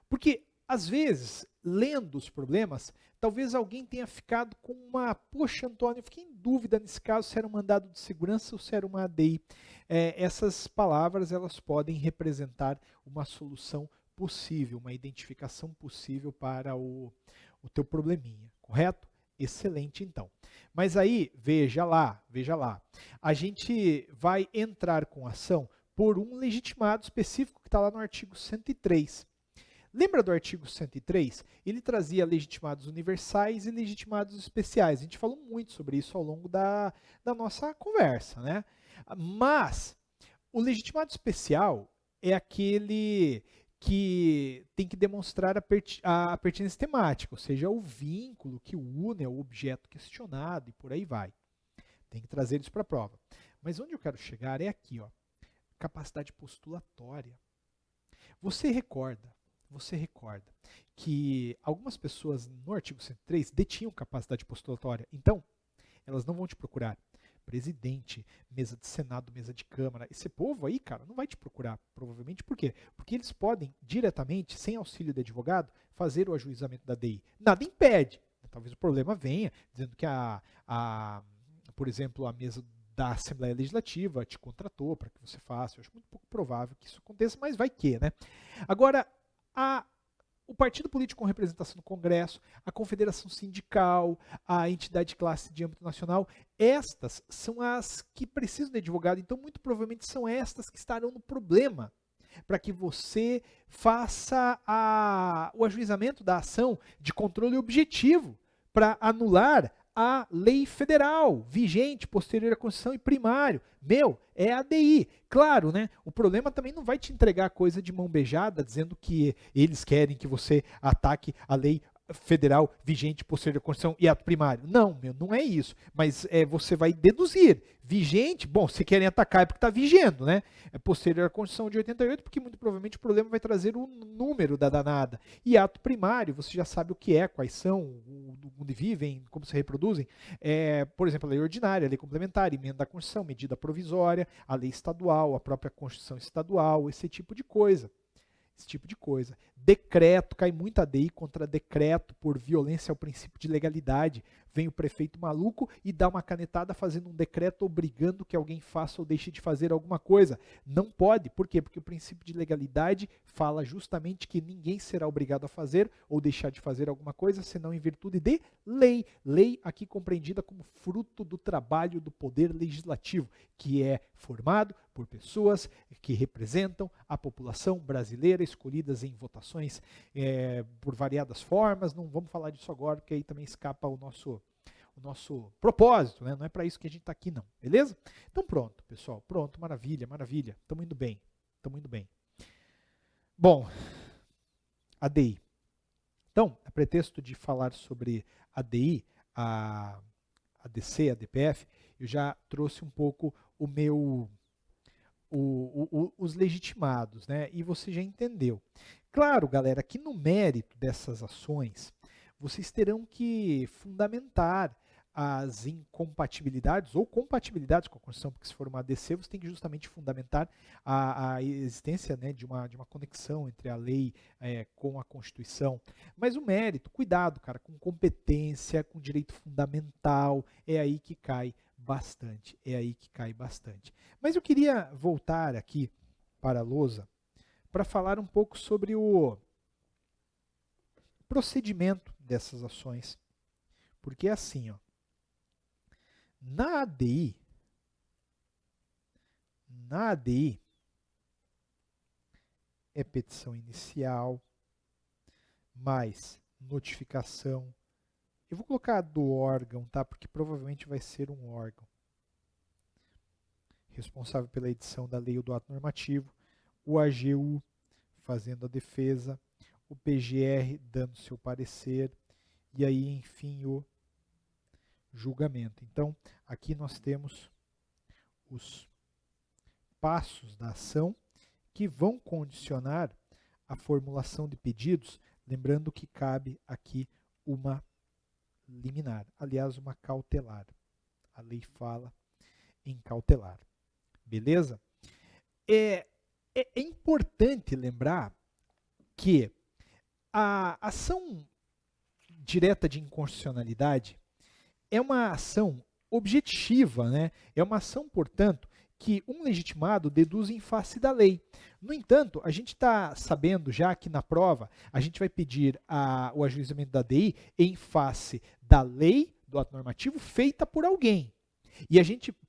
Porque, às vezes, lendo os problemas, talvez alguém tenha ficado com poxa, Antônio, eu fiquei em dúvida nesse caso se era um mandado de segurança ou se era uma ADI. Essas palavras elas podem representar uma solução possível, uma identificação possível para o teu probleminha, correto? Excelente, então. Mas aí, veja lá, a gente vai entrar com ação por um legitimado específico que está lá no artigo 103. Lembra do artigo 103? Ele trazia legitimados universais e legitimados especiais. A gente falou muito sobre isso ao longo da nossa conversa, né? Mas o legitimado especial é aquele que tem que demonstrar a pertinência temática, ou seja, o vínculo que une ao objeto questionado e por aí vai. Tem que trazer isso para a prova. Mas onde eu quero chegar é aqui, ó, capacidade postulatória. Você recorda que algumas pessoas no artigo 103 detinham capacidade postulatória. Então, elas não vão te procurar. Presidente, mesa de Senado, mesa de Câmara. Esse povo aí, cara, não vai te procurar, provavelmente. Por quê? Porque eles podem, diretamente, sem auxílio de advogado, fazer o ajuizamento da DI. Nada impede. Talvez o problema venha dizendo que, por exemplo, a mesa da Assembleia Legislativa te contratou para que você faça. Eu acho muito pouco provável que isso aconteça, mas vai que, né? Agora, o partido político com representação no Congresso, a confederação sindical, a entidade de classe de âmbito nacional, estas são as que precisam de advogado, então muito provavelmente são estas que estarão no problema para que você faça o ajuizamento da ação de controle objetivo para anular a lei federal vigente, posterior à Constituição e primário. É a ADI. Claro, né? O problema também não vai te entregar coisa de mão beijada, dizendo que eles querem que você ataque a lei federal vigente, posterior à Constituição e ato primário. Não, não é isso. Mas você vai deduzir. Vigente, bom, se querem atacar é porque está vigendo, né? É posterior à Constituição de 88, porque muito provavelmente o problema vai trazer o número da danada. E ato primário, você já sabe o que é, quais são, onde vivem, como se reproduzem. Por exemplo, a lei ordinária, a lei complementar, emenda à Constituição, medida provisória, a lei estadual, a própria Constituição estadual, esse tipo de coisa. Decreto, cai muito ADI contra decreto por violência ao princípio de legalidade. Vem o prefeito maluco e dá uma canetada fazendo um decreto obrigando que alguém faça ou deixe de fazer alguma coisa. Não pode. Por quê? Porque o princípio de legalidade fala justamente que ninguém será obrigado a fazer ou deixar de fazer alguma coisa, senão em virtude de lei. Lei aqui compreendida como fruto do trabalho do poder legislativo, que é formado por pessoas que representam a população brasileira, escolhidas em votações por variadas formas. Não vamos falar disso agora, porque aí também escapa o nosso propósito, né? Não é para isso que a gente está aqui, não. Beleza? Então pronto, pessoal. Pronto, maravilha. Estamos indo bem. Bom, ADI. Então, a pretexto de falar sobre ADI, a ADC, a DPF, eu já trouxe um pouco os legitimados, né? E você já entendeu. Claro, galera, que no mérito dessas ações, vocês terão que fundamentar as incompatibilidades ou compatibilidades com a Constituição, porque se for uma ADC, você tem que justamente fundamentar a existência, né, de uma conexão entre a lei com a Constituição. Mas o mérito, cuidado, cara, com competência, com direito fundamental, é aí que cai bastante. Mas eu queria voltar aqui para a lousa para falar um pouco sobre o procedimento dessas ações. Porque é assim, ó. Na ADI, é petição inicial, mais notificação. Eu vou colocar do órgão, tá? Porque provavelmente vai ser um órgão responsável pela edição da lei ou do ato normativo, o AGU fazendo a defesa, o PGR dando seu parecer, e aí, enfim, o julgamento. Então, aqui nós temos os passos da ação que vão condicionar a formulação de pedidos, lembrando que cabe aqui uma liminar, aliás, uma cautelar. A lei fala em cautelar. Beleza? É importante lembrar que a ação direta de inconstitucionalidade é uma ação objetiva, né? É uma ação, portanto, que um legitimado deduz em face da lei. No entanto, a gente está sabendo já que na prova a gente vai pedir o ajuizamento da DI em face da lei, do ato normativo, feita por alguém.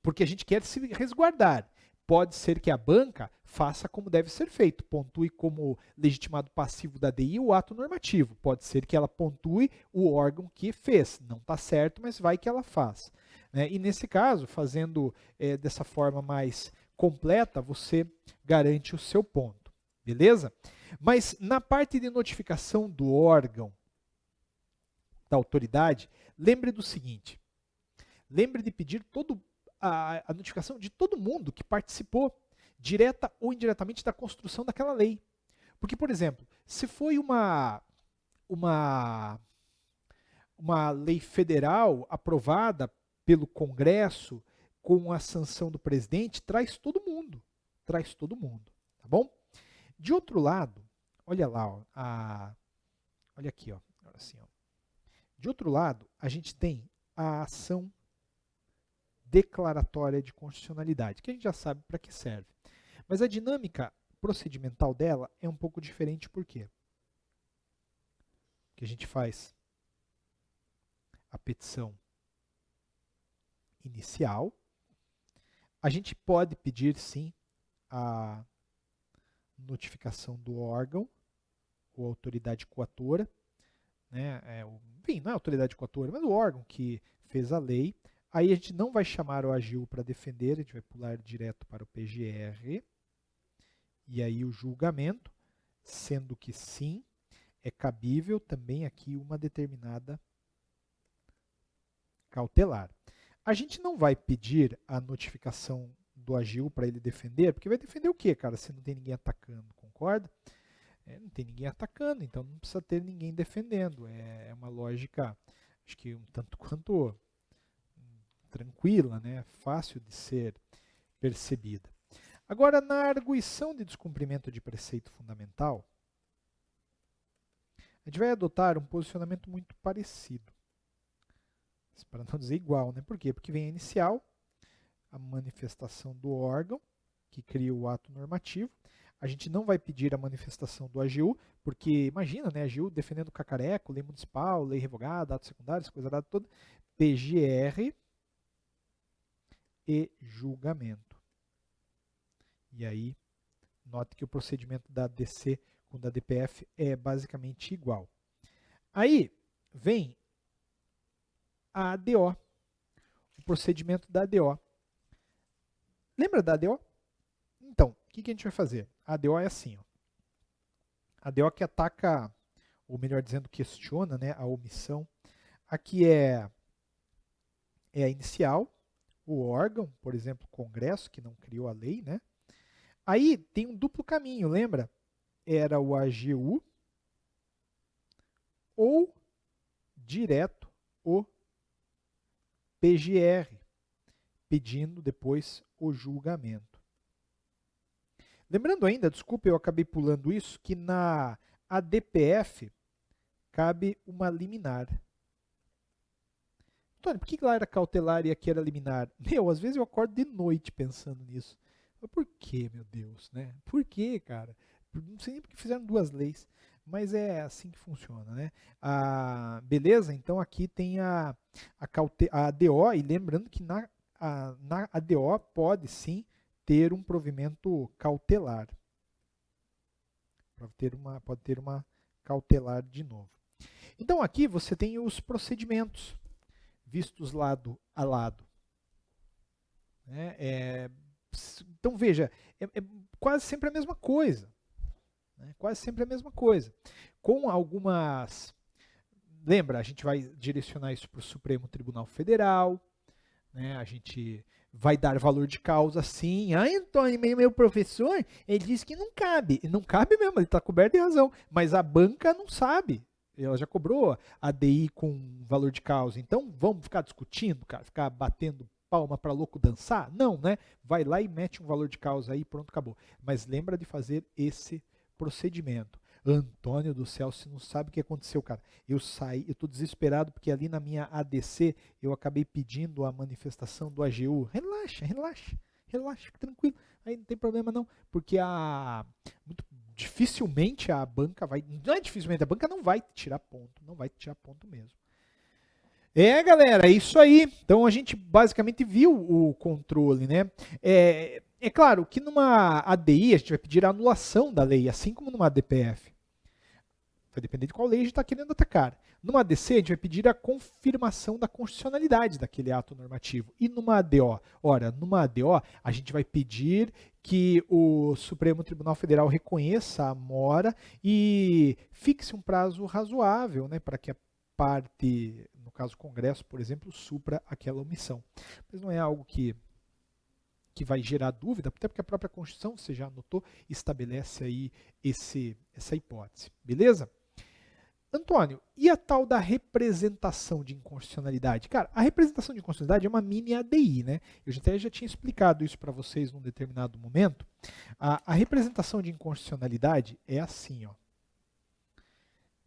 Porque a gente quer se resguardar. Pode ser que a banca faça como deve ser feito, pontue como legitimado passivo da DI o ato normativo. Pode ser que ela pontue o órgão que fez. Não está certo, mas vai que ela faz. Né? E nesse caso, fazendo dessa forma mais completa, você garante o seu ponto. Beleza? Mas na parte de notificação do órgão, da autoridade, lembre do seguinte. Lembre de pedir a notificação de todo mundo que participou, direta ou indiretamente, da construção daquela lei. Porque, por exemplo, se foi uma lei federal aprovada pelo Congresso com a sanção do presidente, traz todo mundo. Traz todo mundo. Tá bom? De outro lado, olha lá, ó, olha aqui, ó, assim, ó. De outro lado, a gente tem a ação declaratória de constitucionalidade, que a gente já sabe para que serve. Mas a dinâmica procedimental dela é um pouco diferente, por quê? Porque a gente faz a petição inicial, a gente pode pedir, sim, a notificação do órgão ou autoridade coatora, né? Enfim, não é a autoridade coatora, mas o órgão que fez a lei. Aí a gente não vai chamar o AGU para defender, a gente vai pular direto para o PGR. E aí o julgamento, sendo que sim, é cabível também aqui uma determinada cautelar. A gente não vai pedir a notificação do AGU para ele defender, porque vai defender o quê, cara, se não tem ninguém atacando, concorda? Não tem ninguém atacando, então não precisa ter ninguém defendendo. É uma lógica, acho que um tanto quanto tranquila, né? Fácil de ser percebida. Agora, na arguição de descumprimento de preceito fundamental, a gente vai adotar um posicionamento muito parecido. Para não dizer igual, né? Por quê? Porque vem a inicial, a manifestação do órgão, que cria o ato normativo. A gente não vai pedir a manifestação do AGU, porque imagina, né? AGU defendendo cacareco, lei municipal, lei revogada, atos secundários, coisa dada toda. PGR e julgamento. E aí, note que o procedimento da DC com o da DPF é basicamente igual. Aí vem a ADO, o procedimento da ADO. Lembra da ADO? Então, o que a gente vai fazer? A ADO é assim, ó. A ADO que ataca, ou melhor dizendo, questiona, né, a omissão. Aqui é a inicial, o órgão, por exemplo, o Congresso, que não criou a lei, né? Aí tem um duplo caminho, lembra? Era o AGU ou direto o PGR, pedindo depois o julgamento. Lembrando ainda, desculpa, eu acabei pulando isso, que na ADPF cabe uma liminar. Antônio, por que lá era cautelar e aqui era liminar? Meu, às vezes eu acordo de noite pensando nisso. Mas por que, meu Deus, né? Por que, cara? Não sei nem porque fizeram duas leis, mas é assim que funciona, né? Beleza? Então aqui tem a ADO, e lembrando que na ADO pode sim ter um provimento cautelar. Pode ter uma cautelar de novo. Então aqui você tem os procedimentos vistos lado a lado. Então veja, é quase sempre a mesma coisa. Né? Quase sempre a mesma coisa. Com algumas... Lembra, a gente vai direcionar isso para o Supremo Tribunal Federal, né? A gente vai dar valor de causa sim. Antônio, meu professor, ele disse que não cabe. E não cabe mesmo, ele está coberto de razão. Mas a banca não sabe. Ela já cobrou a DI com valor de causa. Então, vamos ficar discutindo, cara? Ficar batendo palma para louco dançar? Não, né? Vai lá e mete um valor de causa aí, pronto, acabou. Mas lembra de fazer esse procedimento. Antônio do céu, você não sabe o que aconteceu, cara. Eu tô desesperado porque ali na minha ADC eu acabei pedindo a manifestação do AGU. Relaxa, relaxa, relaxa, fica tranquilo. Aí não tem problema não, porque muito dificilmente a banca vai, não é dificilmente, a banca não vai tirar ponto, não vai tirar ponto mesmo. Galera, é isso aí. Então a gente basicamente viu o controle, né? É claro que numa ADI a gente vai pedir a anulação da lei, assim como numa ADPF. Vai depender de qual lei a gente está querendo atacar. Numa ADC, a gente vai pedir a confirmação da constitucionalidade daquele ato normativo. E numa ADO? Ora, numa ADO, a gente vai pedir que o Supremo Tribunal Federal reconheça a mora e fixe um prazo razoável, né, para que a parte, no caso o Congresso, por exemplo, supra aquela omissão. Mas não é algo que vai gerar dúvida, até porque a própria Constituição, você já anotou, estabelece aí essa hipótese. Beleza? Antônio, e a tal da representação de inconstitucionalidade? Cara, a representação de inconstitucionalidade é uma mini ADI, né? Eu já tinha explicado isso para vocês num determinado momento. A representação de inconstitucionalidade é assim, ó.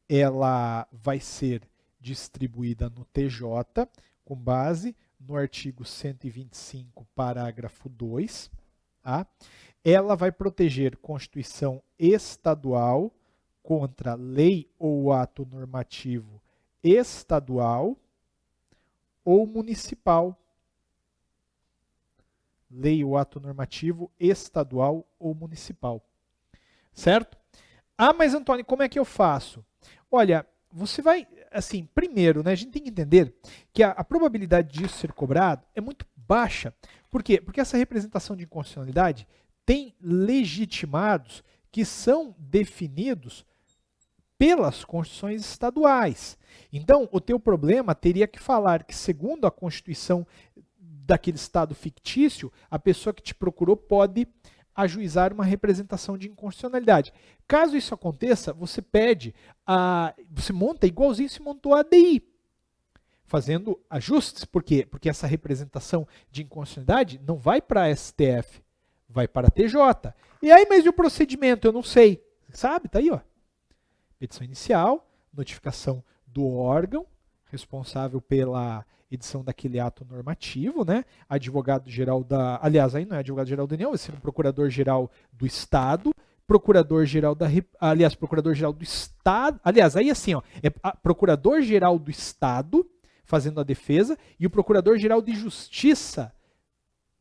Ela vai ser distribuída no TJ com base no artigo 125, parágrafo 2. Tá? Ela vai proteger Constituição estadual contra lei ou ato normativo estadual ou municipal. Lei ou ato normativo estadual ou municipal. Certo? Ah, mas Antônio, como é que eu faço? Olha, você vai, assim, primeiro, né, a gente tem que entender que a probabilidade disso ser cobrado é muito baixa. Por quê? Porque essa representação de inconstitucionalidade tem legitimados que são definidos pelas constituições estaduais. Então, o teu problema teria que falar que, segundo a Constituição daquele estado fictício, a pessoa que te procurou pode ajuizar uma representação de inconstitucionalidade. Caso isso aconteça, você você monta igualzinho se montou a ADI, fazendo ajustes. Por quê? Porque essa representação de inconstitucionalidade não vai para a STF, vai para a TJ. E aí, mas e o procedimento? Eu não sei. Sabe? Tá aí, ó. Petição inicial, notificação do órgão responsável pela edição daquele ato normativo, né? Advogado-geral aliás, aí não é advogado-geral da União, vai ser o procurador-geral do Estado, procurador-geral procurador-geral do Estado, aliás, aí assim, ó, é procurador-geral do Estado fazendo a defesa e o procurador-geral de Justiça,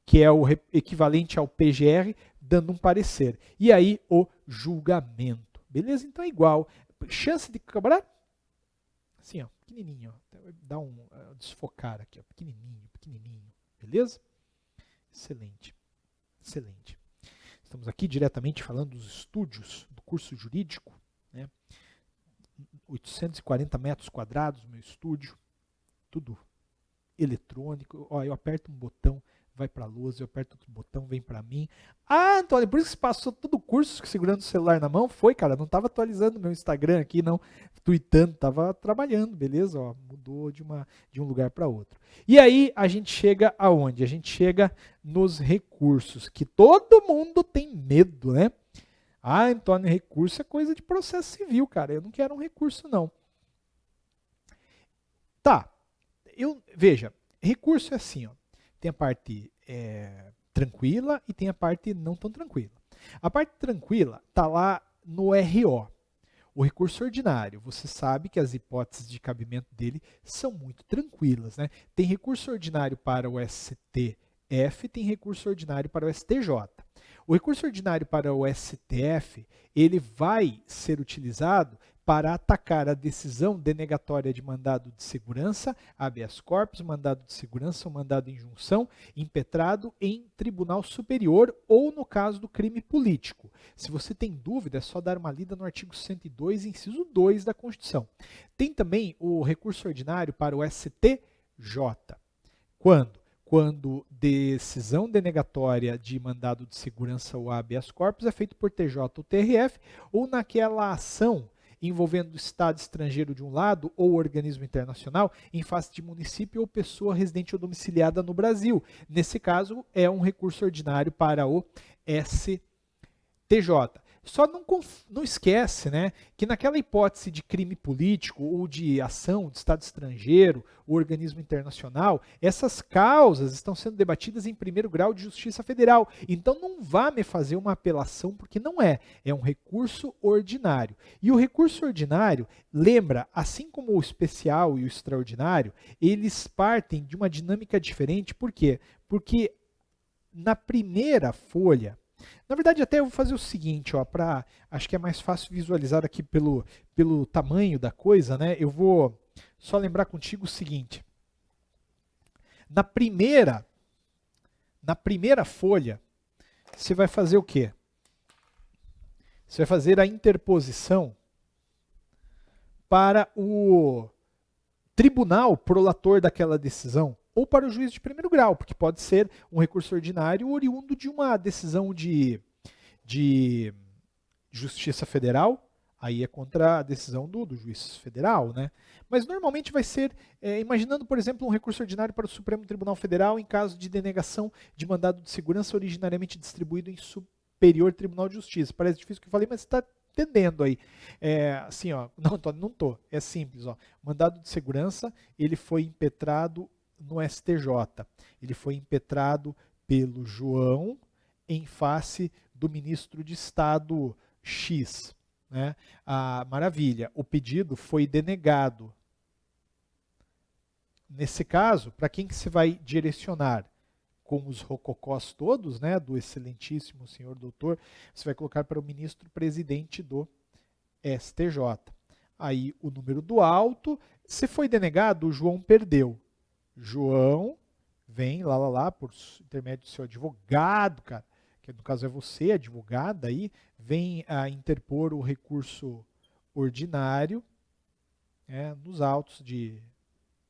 que é o equivalente ao PGR, dando um parecer. E aí o julgamento. Beleza? Então é igual. Chance de cobrar? Assim, ó, pequenininho. Ó. Dá um desfocar aqui, ó, pequenininho, pequenininho. Beleza? Excelente. Excelente. Estamos aqui diretamente falando dos estúdios do curso jurídico, né? 840 metros quadrados, meu estúdio, tudo eletrônico. Ó, eu aperto um botão, vai para a lousa, eu aperto outro botão, vem para mim. Ah, Antônio, por isso que você passou todo o curso segurando o celular na mão? Foi, cara, não estava atualizando meu Instagram aqui, não, tweetando, estava trabalhando, beleza? Ó, mudou de um lugar para outro. E aí a gente chega aonde? A gente chega nos recursos, que todo mundo tem medo, né? Ah, Antônio, recurso é coisa de processo civil, cara, eu não quero um recurso, não. Tá, veja, recurso é assim, ó. Tem a parte tranquila e tem a parte não tão tranquila. A parte tranquila está lá no RO. O recurso ordinário, você sabe que as hipóteses de cabimento dele são muito tranquilas, né? Tem recurso ordinário para o STF, tem recurso ordinário para o STJ. O recurso ordinário para o STF, ele vai ser utilizado para atacar a decisão denegatória de mandado de segurança, habeas corpus, mandado de segurança ou mandado de injunção, impetrado em tribunal superior ou no caso do crime político. Se você tem dúvida, é só dar uma lida no artigo 102, inciso 2 da Constituição. Tem também o recurso ordinário para o STJ. Quando? Quando decisão denegatória de mandado de segurança ou habeas corpus é feito por TJ ou TRF, ou naquela ação envolvendo o Estado estrangeiro de um lado ou organismo internacional em face de município ou pessoa residente ou domiciliada no Brasil. Nesse caso, é um recurso ordinário para o STJ. Só não esquece, né, que naquela hipótese de crime político ou de ação de Estado estrangeiro ou organismo internacional, essas causas estão sendo debatidas em primeiro grau de Justiça Federal. Então não vá me fazer uma apelação, porque não é. É um recurso ordinário. E o recurso ordinário, lembra, assim como o especial e o extraordinário, eles partem de uma dinâmica diferente. Por quê? Porque na primeira folha, na verdade, até eu vou fazer o seguinte, ó, acho que é mais fácil visualizar aqui pelo tamanho da coisa, né? Eu vou só lembrar contigo o seguinte. Na primeira folha, você vai fazer o quê? Você vai fazer a interposição para o tribunal prolator daquela decisão, ou para o juiz de primeiro grau, porque pode ser um recurso ordinário oriundo de uma decisão de Justiça Federal, aí é contra a decisão do juiz federal, né? Mas normalmente vai ser, imaginando, por exemplo, um recurso ordinário para o Supremo Tribunal Federal em caso de denegação de mandado de segurança originariamente distribuído em Superior Tribunal de Justiça. Parece difícil o que eu falei, mas você está entendendo aí. Assim, ó, não tô, é simples, ó. Mandado de segurança, ele foi impetrado no STJ. Ele foi impetrado pelo João em face do ministro de Estado X. Né? Maravilha, o pedido foi denegado. Nesse caso, para quem que você vai direcionar? Com os rococós todos, né, do excelentíssimo senhor doutor, você vai colocar para o ministro presidente do STJ. Aí o número do auto, se foi denegado, o João perdeu. João vem lá, por intermédio do seu advogado, cara, que no caso é você, advogada, aí, vem a interpor o recurso ordinário, nos autos de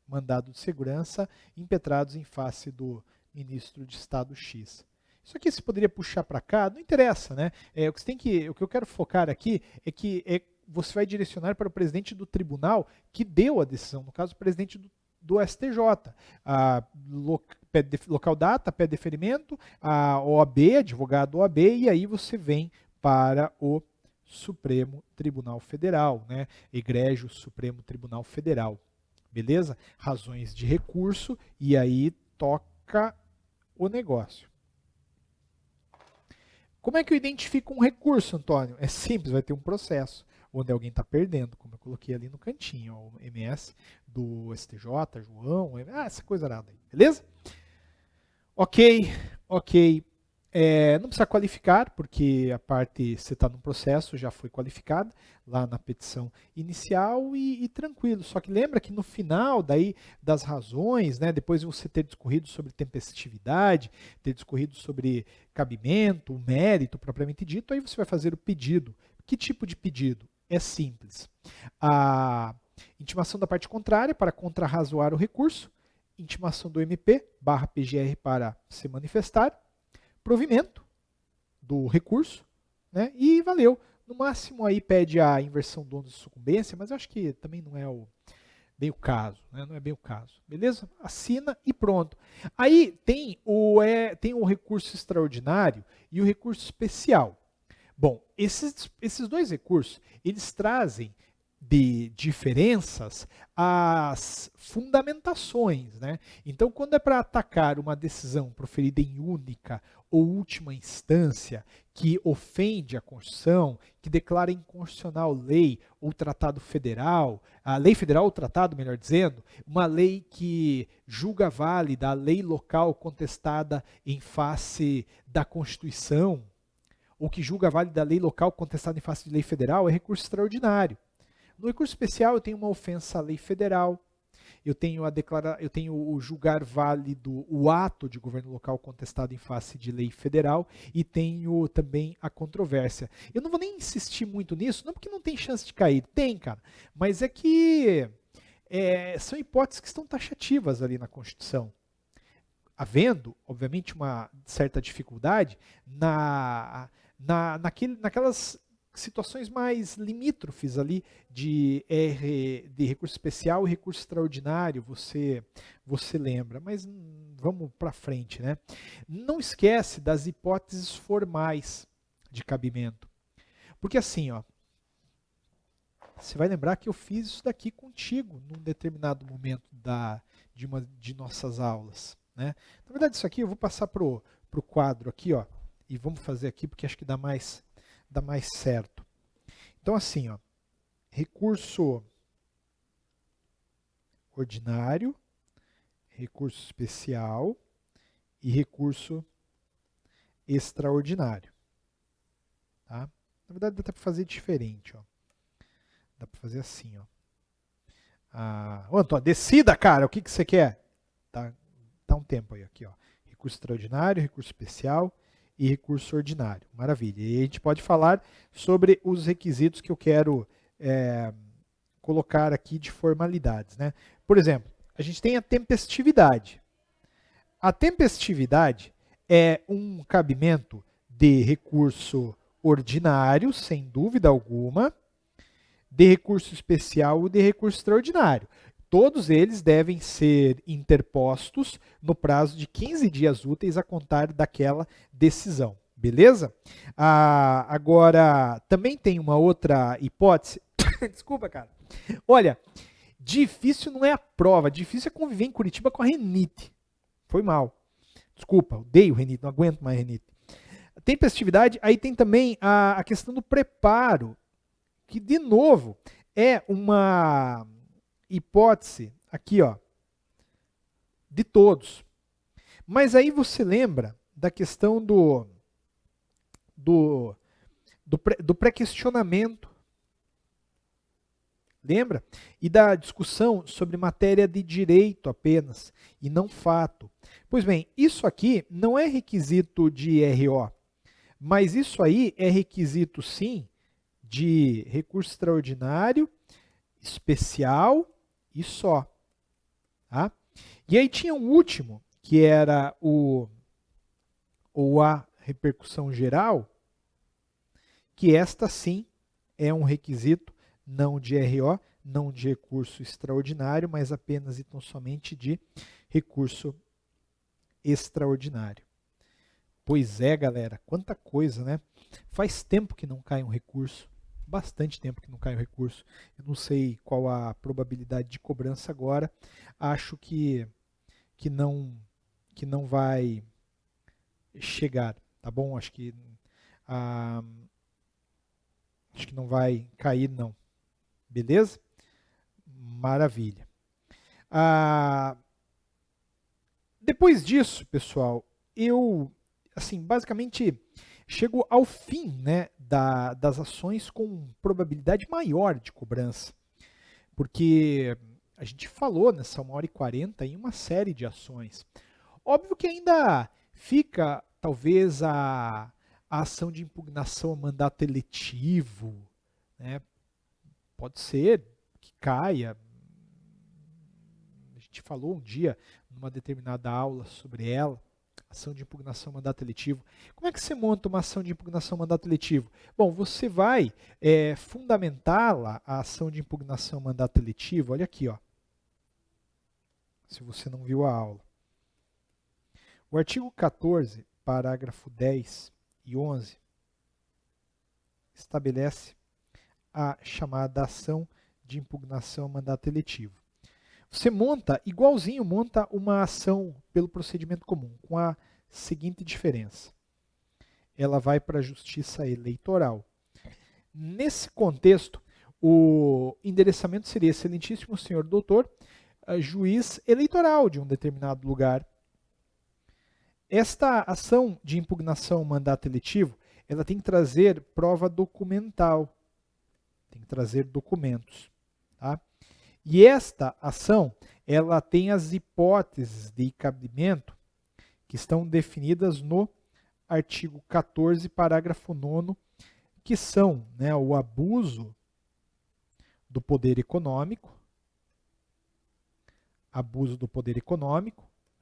mandado de segurança impetrados em face do ministro de Estado X. Isso aqui se poderia puxar para cá, não interessa, né? O que eu quero focar aqui é que você vai direcionar para o presidente do tribunal que deu a decisão, no caso, o presidente do STJ. Local data, pé deferimento, a OAB, advogado OAB, e aí você vem para o Supremo Tribunal Federal, né? Egrégio Supremo Tribunal Federal. Beleza? Razões de recurso, e aí toca o negócio. Como é que eu identifico um recurso, Antônio? É simples, vai ter um processo onde alguém está perdendo, como eu coloquei ali no cantinho, ó, o MS do STJ, João, essa coisa nada aí, beleza? Ok. Não precisa qualificar, porque a parte, você está no processo, já foi qualificada lá na petição inicial e tranquilo. Só que lembra que no final daí das razões, né, depois de você ter discorrido sobre tempestividade, ter discorrido sobre cabimento, o mérito propriamente dito, aí você vai fazer o pedido. Que tipo de pedido? É simples. A intimação da parte contrária para contrarrazoar o recurso, intimação do MP/PGR para se manifestar, provimento do recurso, né? E valeu. No máximo aí pede a inversão do ônus de sucumbência, mas eu acho que também não é bem o caso, né? Não é bem o caso. Beleza? Assina e pronto. Aí tem o recurso extraordinário e o recurso especial. Bom, esses dois recursos, eles trazem de diferenças as fundamentações, né? Então, quando é para atacar uma decisão proferida em única ou última instância que ofende a Constituição, que declara inconstitucional lei ou tratado federal, a lei federal ou tratado, melhor dizendo, uma lei que julga válida a lei local contestada em face da Constituição, ou que julga válida a lei local contestada em face de lei federal, é recurso extraordinário. No recurso especial, eu tenho uma ofensa à lei federal, eu tenho o julgar válido o ato de governo local contestado em face de lei federal e tenho também a controvérsia. Eu não vou nem insistir muito nisso, não porque não tem chance de cair, tem, cara, mas é que são hipóteses que estão taxativas ali na Constituição. Havendo, obviamente, uma certa dificuldade naquelas situações mais limítrofes ali de recurso especial e recurso extraordinário, você lembra, mas vamos para frente, né? Não esquece das hipóteses formais de cabimento. Porque assim, ó, você vai lembrar que eu fiz isso daqui contigo num determinado momento de nossas aulas, né? Na verdade, isso aqui eu vou passar pro quadro aqui, ó, e vamos fazer aqui porque acho que dá mais certo. Então assim, ó, recurso ordinário, recurso especial e recurso extraordinário. Tá? Na verdade, dá para fazer diferente. Ó. Dá para fazer assim. Ó. Ô, Antônio, decida, cara, o que você quer? Tá um tempo aí. Aqui, ó. Recurso extraordinário, recurso especial e recurso ordinário. Maravilha. E a gente pode falar sobre os requisitos que eu quero colocar aqui de formalidades. Né? Por exemplo, a gente tem a tempestividade. A tempestividade é um cabimento de recurso ordinário, sem dúvida alguma, de recurso especial e de recurso extraordinário. Todos eles devem ser interpostos no prazo de 15 dias úteis a contar daquela decisão. Beleza? Agora, também tem uma outra hipótese. Desculpa, cara. Olha, difícil não é a prova, difícil é conviver em Curitiba com a renite. Foi mal. Desculpa, odeio renite, não aguento mais renite. Tempestividade, aí tem também a questão do preparo, que, de novo, é uma hipótese, aqui, ó, de todos. Mas aí você lembra da questão do pré-questionamento. Lembra? E da discussão sobre matéria de direito apenas, e não fato. Pois bem, isso aqui não é requisito de RO, mas isso aí é requisito, sim, de recurso extraordinário, especial e só. Tá? E aí tinha um último, que era a repercussão geral, que esta sim é um requisito não de RO, não de recurso extraordinário, mas apenas e tão somente de recurso extraordinário. Pois é, galera, quanta coisa, né? Faz tempo que não cai um recurso, bastante tempo que não cai um recurso. Eu não sei qual a probabilidade de cobrança agora. Acho que não vai chegar, tá bom? Acho que não vai cair, não. Beleza? Maravilha. Depois disso, pessoal, eu, assim, basicamente chego ao fim, né, das ações com probabilidade maior de cobrança. Porque a gente falou nessa 1h40 em uma série de ações. Óbvio que ainda fica, talvez, a ação de impugnação a mandato eletivo, né? Pode ser que caia. A gente falou um dia, numa determinada aula, sobre ela, ação de impugnação a mandato eletivo. Como é que você monta uma ação de impugnação a mandato eletivo? Bom, você vai fundamentá-la, a ação de impugnação a mandato eletivo, olha aqui, ó, se você não viu a aula. O artigo 14, parágrafo 10 e 11, estabelece a chamada ação de impugnação a mandato eletivo. Você monta, igualzinho, monta uma ação pelo procedimento comum, com a seguinte diferença. Ela vai para a Justiça Eleitoral. Nesse contexto, o endereçamento seria excelentíssimo senhor doutor, juiz eleitoral de um determinado lugar. Esta ação de impugnação a mandato eletivo, ela tem que trazer prova documental. Tem que trazer documentos. Tá? E esta ação, ela tem as hipóteses de cabimento que estão definidas no artigo 14, parágrafo 9º, que são, né, o abuso do poder econômico,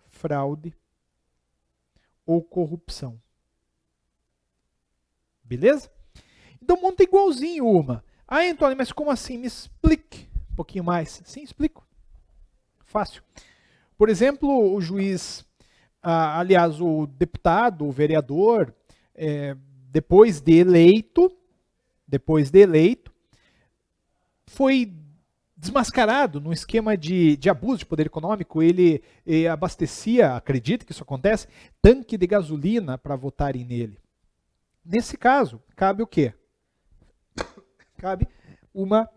fraude ou corrupção. Beleza? Então monta igualzinho uma. Antônio, mas como assim? Me explique um pouquinho mais. Sim, explico. Fácil. Por exemplo, o juiz, aliás, o deputado, o vereador, depois de eleito, depois de eleito, foi desmascarado num esquema de abuso de poder econômico. Ele abastecia, acredita que isso acontece, tanque de gasolina para votarem nele. Nesse caso, cabe o quê? Cabe uma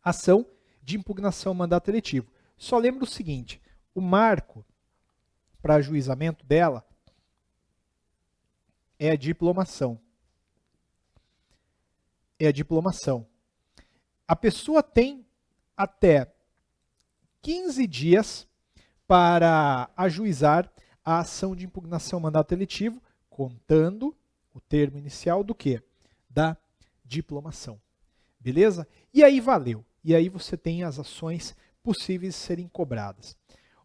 ação de impugnação ao mandato eletivo. Só lembra o seguinte, o marco para ajuizamento dela é a diplomação. É a diplomação. A pessoa tem até 15 dias para ajuizar a ação de impugnação ao mandato eletivo, contando o termo inicial do quê? Da diplomação. Beleza? E aí valeu. E aí você tem as ações possíveis de serem cobradas.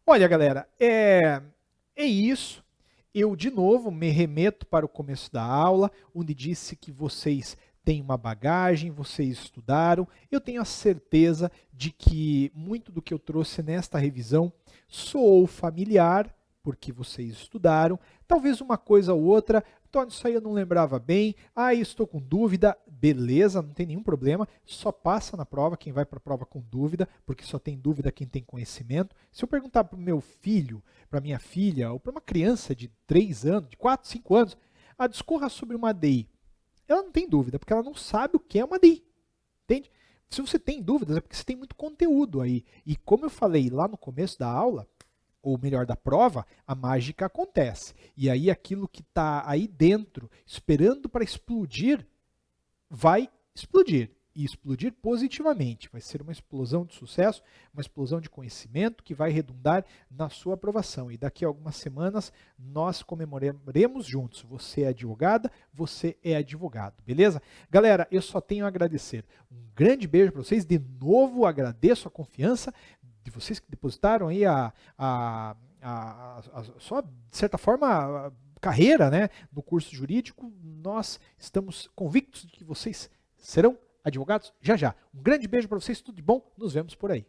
Olha, galera, é isso. Eu, de novo, me remeto para o começo da aula, onde disse que vocês têm uma bagagem, vocês estudaram. Eu tenho a certeza de que muito do que eu trouxe nesta revisão soou familiar, porque vocês estudaram. Talvez uma coisa ou outra, Antônio, isso aí eu não lembrava bem, estou com dúvida, beleza, não tem nenhum problema, só passa na prova quem vai para a prova com dúvida, porque só tem dúvida quem tem conhecimento. Se eu perguntar para o meu filho, para minha filha, ou para uma criança de 3 anos, de 4, 5 anos, discorra sobre uma ADI, ela não tem dúvida, porque ela não sabe o que é uma ADI, entende? Se você tem dúvidas, é porque você tem muito conteúdo aí. E como eu falei lá no começo da aula, ou melhor, da prova, a mágica acontece. E aí aquilo que está aí dentro, esperando para explodir, vai explodir. E explodir positivamente. Vai ser uma explosão de sucesso, uma explosão de conhecimento que vai redundar na sua aprovação. E daqui a algumas semanas nós comemoraremos juntos. Você é advogada, você é advogado. Beleza? Galera, eu só tenho a agradecer. Um grande beijo para vocês. De novo, agradeço a confiança de vocês que depositaram aí a sua, de certa forma, carreira, né, no curso jurídico. Nós estamos convictos de que vocês serão advogados já já. Um grande beijo para vocês, tudo de bom, nos vemos por aí.